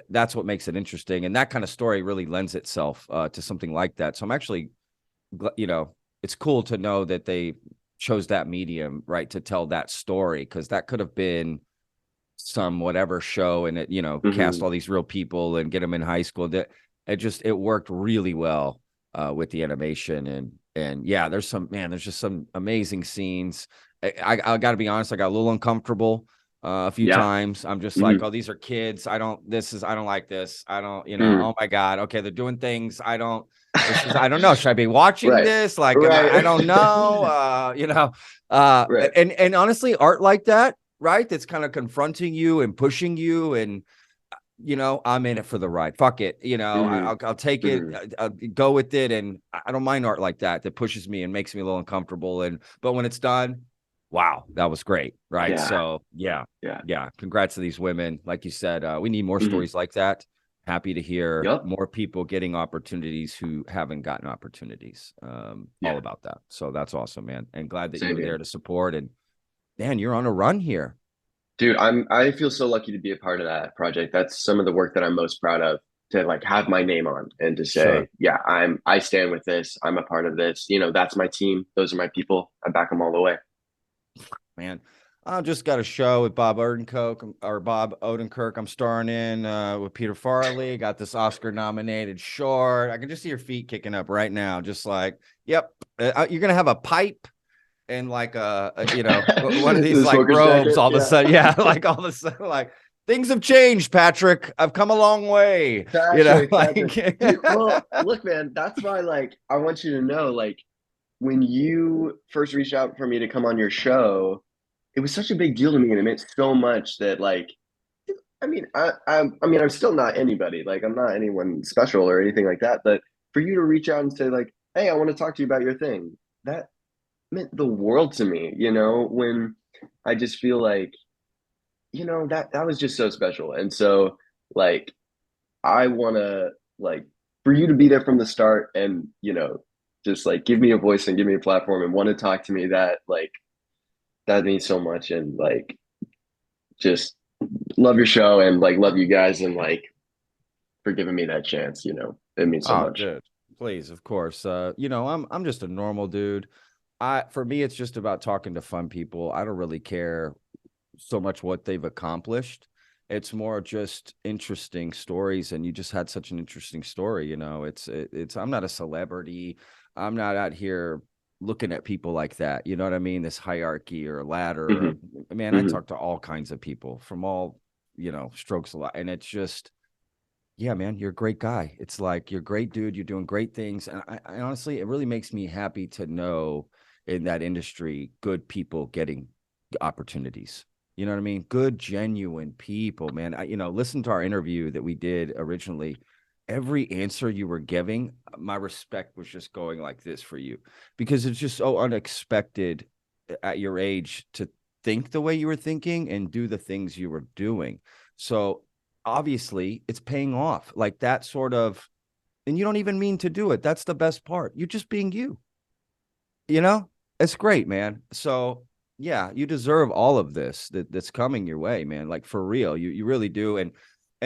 [SPEAKER 2] that's what makes it interesting. And that kind of story really lends itself to something like that. So I'm actually, it's cool to know that they chose that medium, right, to tell that story, because that could have been some whatever show and it, cast all these real people and get them in high school. That it worked really well with the animation. And yeah, there's just some amazing scenes. I got to be honest, I got a little uncomfortable a few times. I'm just like, oh, these are kids. I don't like this. I don't, oh my God. Okay. They're doing things. I don't know. Should I be watching this? Like, I don't know, and honestly, art like that, right? That's kind of confronting you and pushing you and, I'm in it for the ride. Fuck it. I'll take it. I'll go with it. And I don't mind art like that pushes me and makes me a little uncomfortable. But when it's done, wow, that was great. Right. Yeah. So yeah. Congrats to these women. Like you said, we need more stories like that. Happy to hear more people getting opportunities who haven't gotten opportunities. All about that. So that's awesome, man. And glad that you were there to support. And man, you're on a run here.
[SPEAKER 7] Dude, I feel so lucky to be a part of that project. That's some of the work that I'm most proud of, to like have my name on and to say, I stand with this. I'm a part of this. That's my team. Those are my people. I back them all the way.
[SPEAKER 2] Man, I just got a show with Bob Odenkirk. I'm starring in with Peter Farrelly. Got this Oscar-nominated short. I can just see your feet kicking up right now. Just like, yep, you're gonna have a pipe and like one of these like robes all of a sudden. Yeah, like all of a sudden, like things have changed, Patrick. I've come a long way.
[SPEAKER 7] Patrick. Well, look, man, that's why like I want you to know, like, when you first reached out for me to come on your show, it was such a big deal to me, and it meant so much that, like, I mean, I'm still not anybody. Like, I'm not anyone special or anything like that. But for you to reach out and say, like, hey, I want to talk to you about your thing, that meant the world to me. When I just feel like, that was just so special. And so, like, I want to, like, for you to be there from the start and, just like give me a voice and give me a platform and want to talk to me, that means so much. And like, just love your show and like love you guys and like for giving me that chance. It means so much.
[SPEAKER 2] Good. Please, of course. I'm just a normal dude. For me, it's just about talking to fun people. I don't really care so much what they've accomplished. It's more just interesting stories, and you just had such an interesting story. It's I'm not a celebrity. I'm not out here looking at people like that. You know what I mean? This hierarchy or ladder. Man, I talk to all kinds of people from all, strokes of life. And it's just, yeah, man, you're a great guy. It's like, you're a great dude. You're doing great things. And I honestly, it really makes me happy to know in that industry, good people getting opportunities. You know what I mean? Good, genuine people, man. Listen to our interview that we did originally. Every answer you were giving, my respect was just going like this for you, because it's just so unexpected at your age to think the way you were thinking and do the things you were doing. So obviously it's paying off, like that sort of, and you don't even mean to do it. That's the best part. You're just being you, it's great, man. So yeah, you deserve all of this that's coming your way, man. Like for real, you really do. And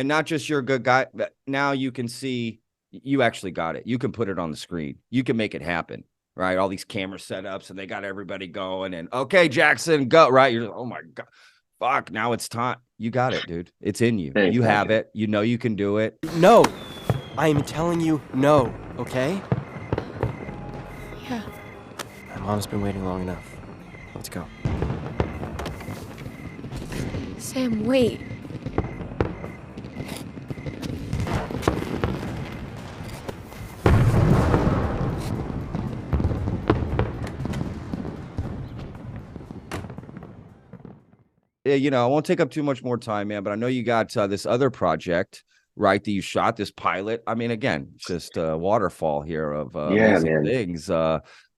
[SPEAKER 2] not just you're a good guy, but now you can see you actually got it. You can put it on the screen. You can make it happen, right? All these camera setups and they got everybody going and okay, Jackson, go, right? You're oh my God, fuck, now it's time. You got it, dude. It's in you. You have it. You can do it.
[SPEAKER 14] No, I am telling you no, okay?
[SPEAKER 6] Yeah.
[SPEAKER 14] My mom's been waiting long enough. Let's go.
[SPEAKER 6] Sam, wait.
[SPEAKER 2] I won't take up too much more time, man, but I know you got this other project, right, that you shot, this pilot. I mean, again, it's just a waterfall here of amazing things.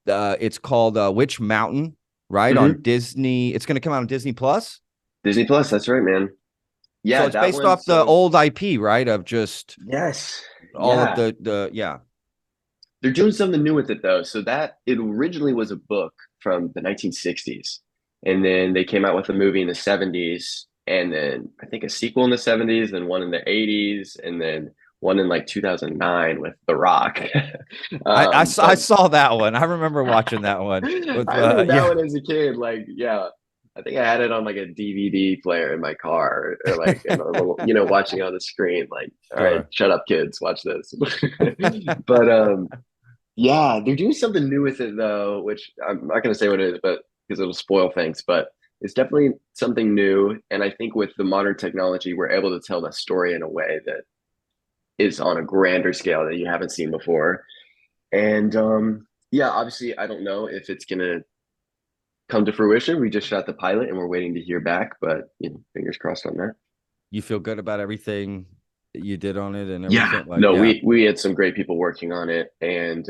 [SPEAKER 2] It's called Witch Mountain, right, on Disney. It's going to come out on DisneyPlus.
[SPEAKER 7] DisneyPlus, that's right, man. Yeah,
[SPEAKER 2] so it's based off the old IP, right, of just all of the
[SPEAKER 7] They're doing something new with it, though. So that it originally was a book from the 1960s, and then they came out with a movie in the 70s, and then I think a sequel in the 70s, then one in the 80s, and then one in like 2009 with The Rock.
[SPEAKER 2] I saw that one. I remember watching that one.
[SPEAKER 7] I remember that one as a kid. Like, I think I had it on like a DVD player in my car, or like in a little, watching on the screen. Like, all right, shut up, kids, watch this. But they're doing something new with it though, which I'm not going to say what it is, but because it'll spoil things. But it's definitely something new, and I think with the modern technology, we're able to tell that story in a way that is on a grander scale that you haven't seen before. And obviously, I don't know if it's gonna come to fruition. We just shot the pilot and we're waiting to hear back, but fingers crossed on that.
[SPEAKER 2] You feel good about everything you did on it and everything?
[SPEAKER 7] We had some great people working on it, and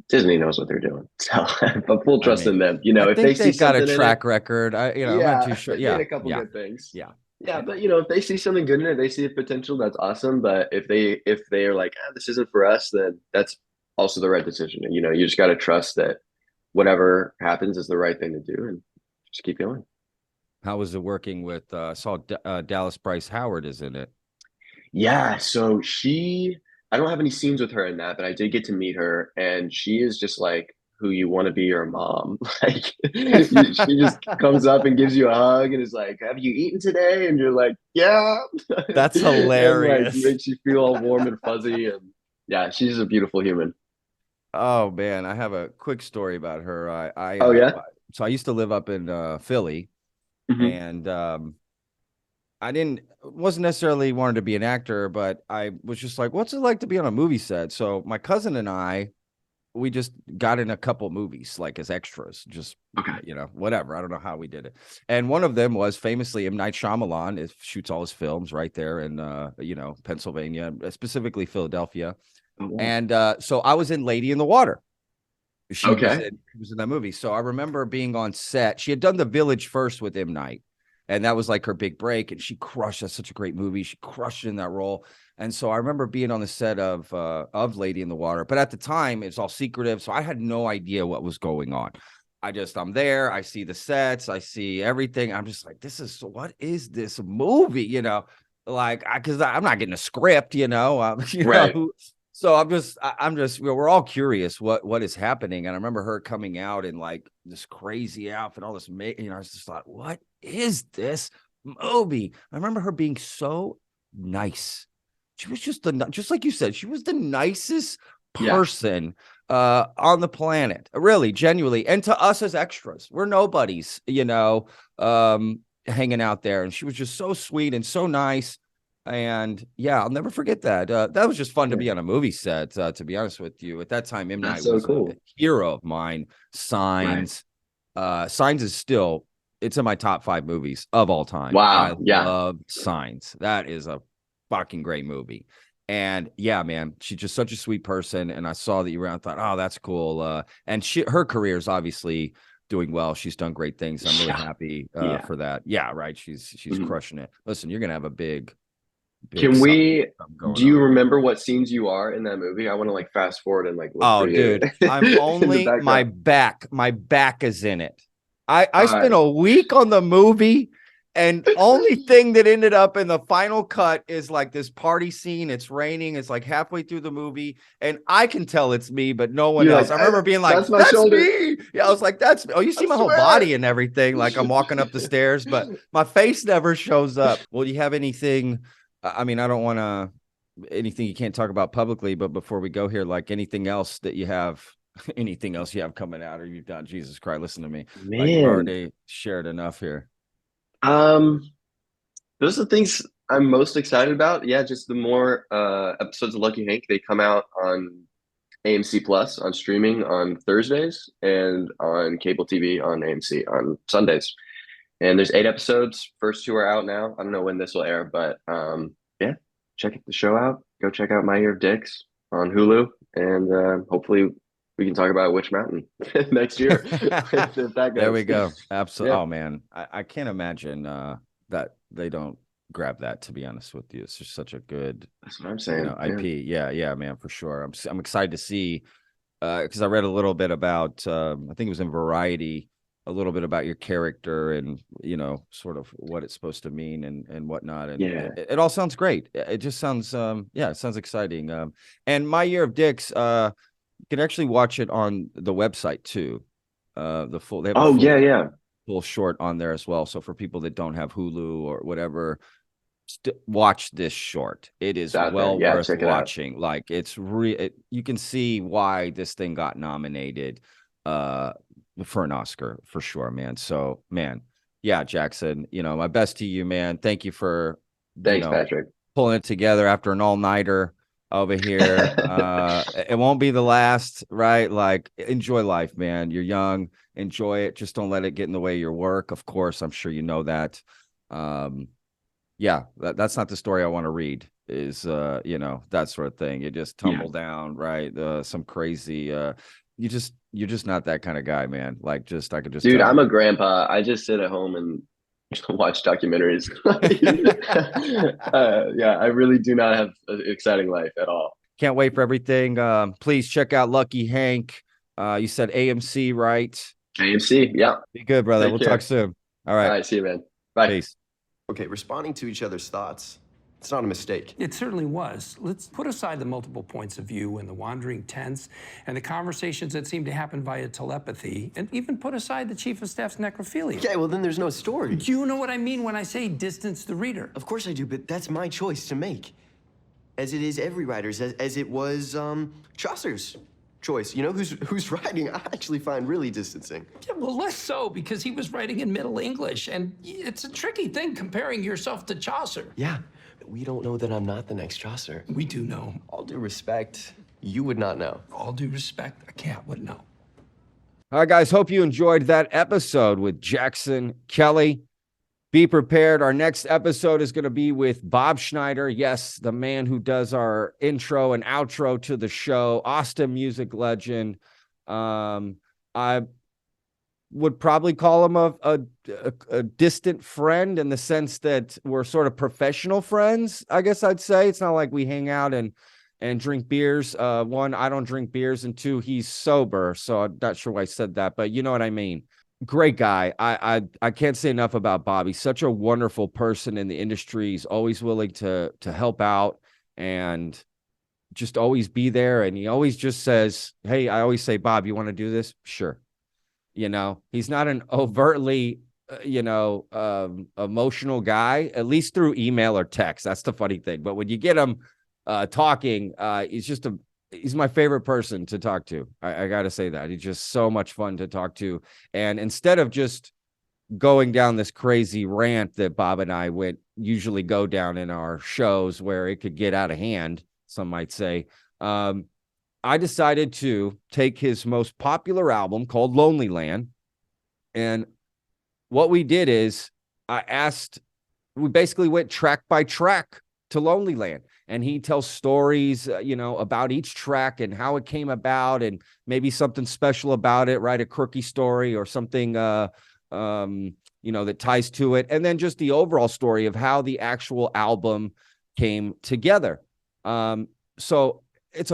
[SPEAKER 7] Disney knows what they're doing, so but full trust in them.
[SPEAKER 2] I think they've got a track record. I'm not too sure.
[SPEAKER 7] A couple good things. But if they see something good in it, they see a potential, that's awesome. But if they are like, this isn't for us, then that's also the right decision. You just got to trust that whatever happens is the right thing to do, and just keep going.
[SPEAKER 2] How was it working with saw Dallas Bryce Howard is in it?
[SPEAKER 7] Yeah, so I don't have any scenes with her in that, but I did get to meet her, and she is just like who you want to be your mom. Like, she just comes up and gives you a hug and is like, have you eaten today? And you're like, yeah.
[SPEAKER 2] That's hilarious.
[SPEAKER 7] And, like, makes you feel all warm and fuzzy. And yeah, she's a beautiful human.
[SPEAKER 2] Oh man, I have a quick story about her. So I used to live up in Philly, and I wasn't necessarily wanted to be an actor, but I was just like, what's it like to be on a movie set? So my cousin and I, we just got in a couple movies, like as extras, just, whatever. I don't know how we did it. And one of them was famously M. Night Shyamalan. It shoots all his films right there in, Pennsylvania, specifically Philadelphia. Oh, wow. And so I was in Lady in the Water. She was in that movie. So I remember being on set. She had done The Village first with M. Night, and that was like her big break. And she crushed. That's such a great movie. She crushed in that role. And so I remember being on the set of Lady in the Water. But at the time, it's all secretive. So I had no idea what was going on. I'm there. I see the sets. I see everything. I'm just like, what is this movie? Because I'm not getting a script,
[SPEAKER 7] right.
[SPEAKER 2] So I'm just, we're all curious what is happening. And I remember her coming out in like this crazy outfit, all this, I was just like, what is this movie? I remember her being so nice. She was just like you said, she was the nicest person on the planet, really, genuinely. And to us as extras, we're nobodies, hanging out there. And she was just so sweet and so nice. And I'll never forget that. That was just fun to be on a movie set, to be honest with you. At that time, M. Night was a hero of mine. Signs. Signs is still, it's in my top 5 movies of all time.
[SPEAKER 7] Wow.
[SPEAKER 2] I love Signs. That is a fucking great movie. And man, she's just such a sweet person. And I saw that you were out, thought, oh, that's cool. And her career is obviously doing well. She's done great things. I'm really happy for that. Yeah, right. She's crushing it. Listen, you're gonna have a big
[SPEAKER 7] do you remember what scenes you are in that movie? I want to like fast forward and like look for you.
[SPEAKER 2] Dude, I'm only my back is in it. I spent a week on the movie, and only thing that ended up in the final cut is like this party scene. It's raining. It's like halfway through the movie, and I can tell it's me, but no one else. I remember being like, that's me. Yeah, I was like, that's me. Oh, you see my whole body and everything. Like I'm walking up the stairs, but my face never shows up. Well, do you have anything? I mean, I don't want to anything you can't talk about publicly, but before we go here, like anything else you have coming out, or you've done? Jesus Christ, listen to me.
[SPEAKER 7] Man.
[SPEAKER 2] Like, you've already shared enough here.
[SPEAKER 7] Those are the things I'm most excited about. Yeah, just the more episodes of Lucky Hank. They come out on AMC Plus on streaming on Thursdays and on cable TV on AMC on Sundays. And there's 8 episodes. First 2 are out now. I don't know when this will air, but yeah, check the show out. Go check out My Year of Dicks on Hulu, and hopefully we can talk about Witch Mountain next year. if that goes.
[SPEAKER 2] There we go. Absolutely.
[SPEAKER 7] Yeah.
[SPEAKER 2] Oh man, I can't imagine that they don't grab that. To be honest with you, it's just such a good.
[SPEAKER 7] That's what I'm saying.
[SPEAKER 2] IP. Yeah, man, for sure. I'm excited to see because I read a little bit about. I think it was in Variety. A little bit about your character and sort of what it's supposed to mean and whatnot, and it all sounds great. It just sounds it sounds exciting. And My Year of Dicks, you can actually watch it on the website too. The full they have full short on there as well. So for people that don't have Hulu or whatever, watch this short. It is well worth watching. Like it's you can see why this thing got nominated for an Oscar for sure, man. So, man, yeah, Jackson, my best to you, man. Thank you for
[SPEAKER 7] Patrick,
[SPEAKER 2] pulling it together after an all-nighter over here. It won't be the last, right? Like, enjoy life, man. You're young, enjoy it. Just don't let it get in the way of your work. Of course, I'm sure you know that. That's not the story I want to read. Is that sort of thing. You just tumble down, right? Some crazy. You're just not that kind of guy, man. Like, I could just.
[SPEAKER 7] Dude, I'm a grandpa. I just sit at home and watch documentaries. I really do not have an exciting life at all.
[SPEAKER 2] Can't wait for everything. Please check out Lucky Hank. You said AMC, right?
[SPEAKER 7] AMC, yeah.
[SPEAKER 2] Be good, brother. We'll talk soon. All right.
[SPEAKER 7] All right, see you, man. Bye.
[SPEAKER 2] Peace.
[SPEAKER 1] Okay, responding to each other's thoughts, it's not a mistake.
[SPEAKER 4] It certainly was. Let's put aside the multiple points of view and the wandering tense and the conversations that seem to happen via telepathy, and even put aside the chief of staff's necrophilia.
[SPEAKER 1] Okay, well then there's no story.
[SPEAKER 4] Do you know what I mean when I say distance the reader?
[SPEAKER 1] Of course I do, but that's my choice to make. As it is every writer's, as it was Chaucer's choice. Who's writing, I actually find really distancing.
[SPEAKER 4] Yeah, well, less so, because he was writing in Middle English, and it's a tricky thing comparing yourself to Chaucer.
[SPEAKER 1] Yeah. We don't know that I'm not the next Chaucer.
[SPEAKER 4] We do know.
[SPEAKER 1] All due respect, you would not know.
[SPEAKER 4] All due respect, a cat would know.
[SPEAKER 2] All right, guys, hope you enjoyed that episode with Jackson Kelly. Be prepared. Our next episode is going to be with Bob Schneider. Yes, the man who does our intro and outro to the show, Austin music legend. I would probably call him a distant friend in the sense that we're sort of professional friends, I guess I'd say. It's not like we hang out and drink beers. One, I don't drink beers, and two, he's sober, so I'm not sure why I said that, but you know what I mean. Great guy. I can't say enough about Bob. He's such a wonderful person in the industry. He's always willing to help out and just always be there, and he always just says, hey, I always say, Bob, you want to do this? Sure. He's not an overtly, emotional guy, at least through email or text. That's the funny thing. But when you get him talking, he's my favorite person to talk to. I got to say that. He's just so much fun to talk to. And instead of just going down this crazy rant that Bob and I usually go down in our shows where it could get out of hand, some might say, I decided to take his most popular album called Lonely Land. And what we did is we basically went track by track to Lonely Land. And he tells stories, about each track and how it came about and maybe something special about it, right? A quirky story or something, that ties to it. And then just the overall story of how the actual album came together. So it's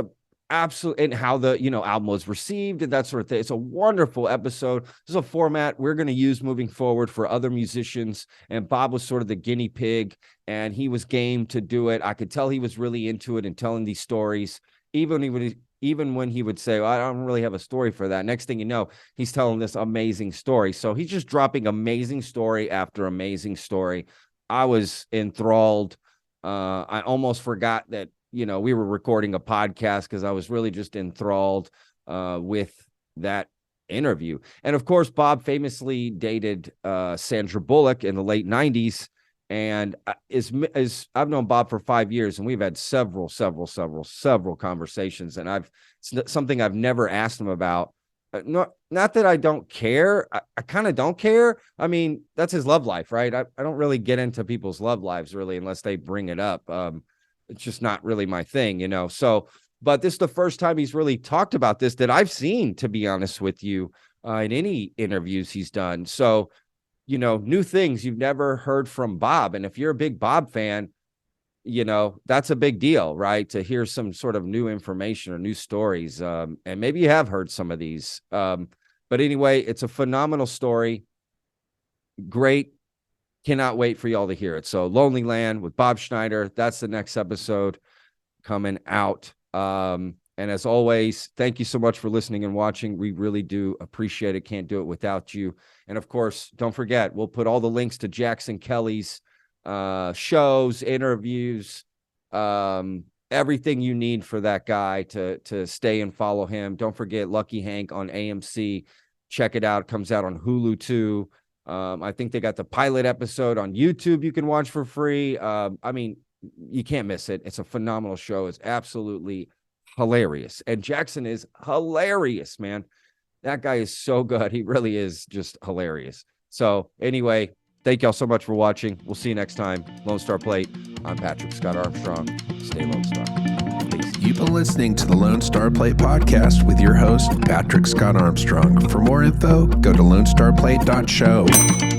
[SPEAKER 2] and how the album was received and that sort of thing. It's a wonderful episode. This is a format we're going to use moving forward for other musicians, and Bob was sort of the guinea pig, and he was game to do it. I could tell he was really into it and telling these stories, even when he would say, well, I don't really have a story for that. Next thing you know, he's telling this amazing story. So he's just dropping amazing story after amazing story. I was enthralled. I almost forgot that we were recording a podcast because I was really just enthralled with that interview. And of course, Bob famously dated Sandra Bullock in the late 90s. And as I've known Bob for 5 years, and we've had several conversations. And something I've never asked him about, not not that I don't care. I kind of don't care. I mean, that's his love life, right? I don't really get into people's love lives really unless they bring it up. It's just not really my thing, you know? So, but this is the first time he's really talked about this that I've seen, to be honest with you, in any interviews he's done. So, you know, new things you've never heard from Bob. And if you're a big Bob fan, you know, that's a big deal, right? To hear some sort of new information or new stories. And maybe you have heard some of these. But anyway, it's a phenomenal story. Great. Cannot wait for y'all to hear it. So Lonely Land with Bob Schneider. That's the next episode coming out. And as always, thank you so much for listening and watching. We really do appreciate it. Can't do it without you. And of course, don't forget, we'll put all the links to Jackson Kelly's shows, interviews, everything you need for that guy to stay and follow him. Don't forget Lucky Hank on AMC. Check it out. It comes out on Hulu too. I think they got the pilot episode on YouTube you can watch for free. I mean, you can't miss it. It's a phenomenal show. It's absolutely hilarious. And Jackson is hilarious, man. That guy is so good. He really is just hilarious. So anyway, thank y'all so much for watching. We'll see you next time. Lone Star Plate. I'm Patrick Scott Armstrong. Stay Lone Star. Peace.
[SPEAKER 15] You've been listening to the Lone Star Plate podcast with your host, Patrick Scott Armstrong. For more info, go to lonestarplate.show.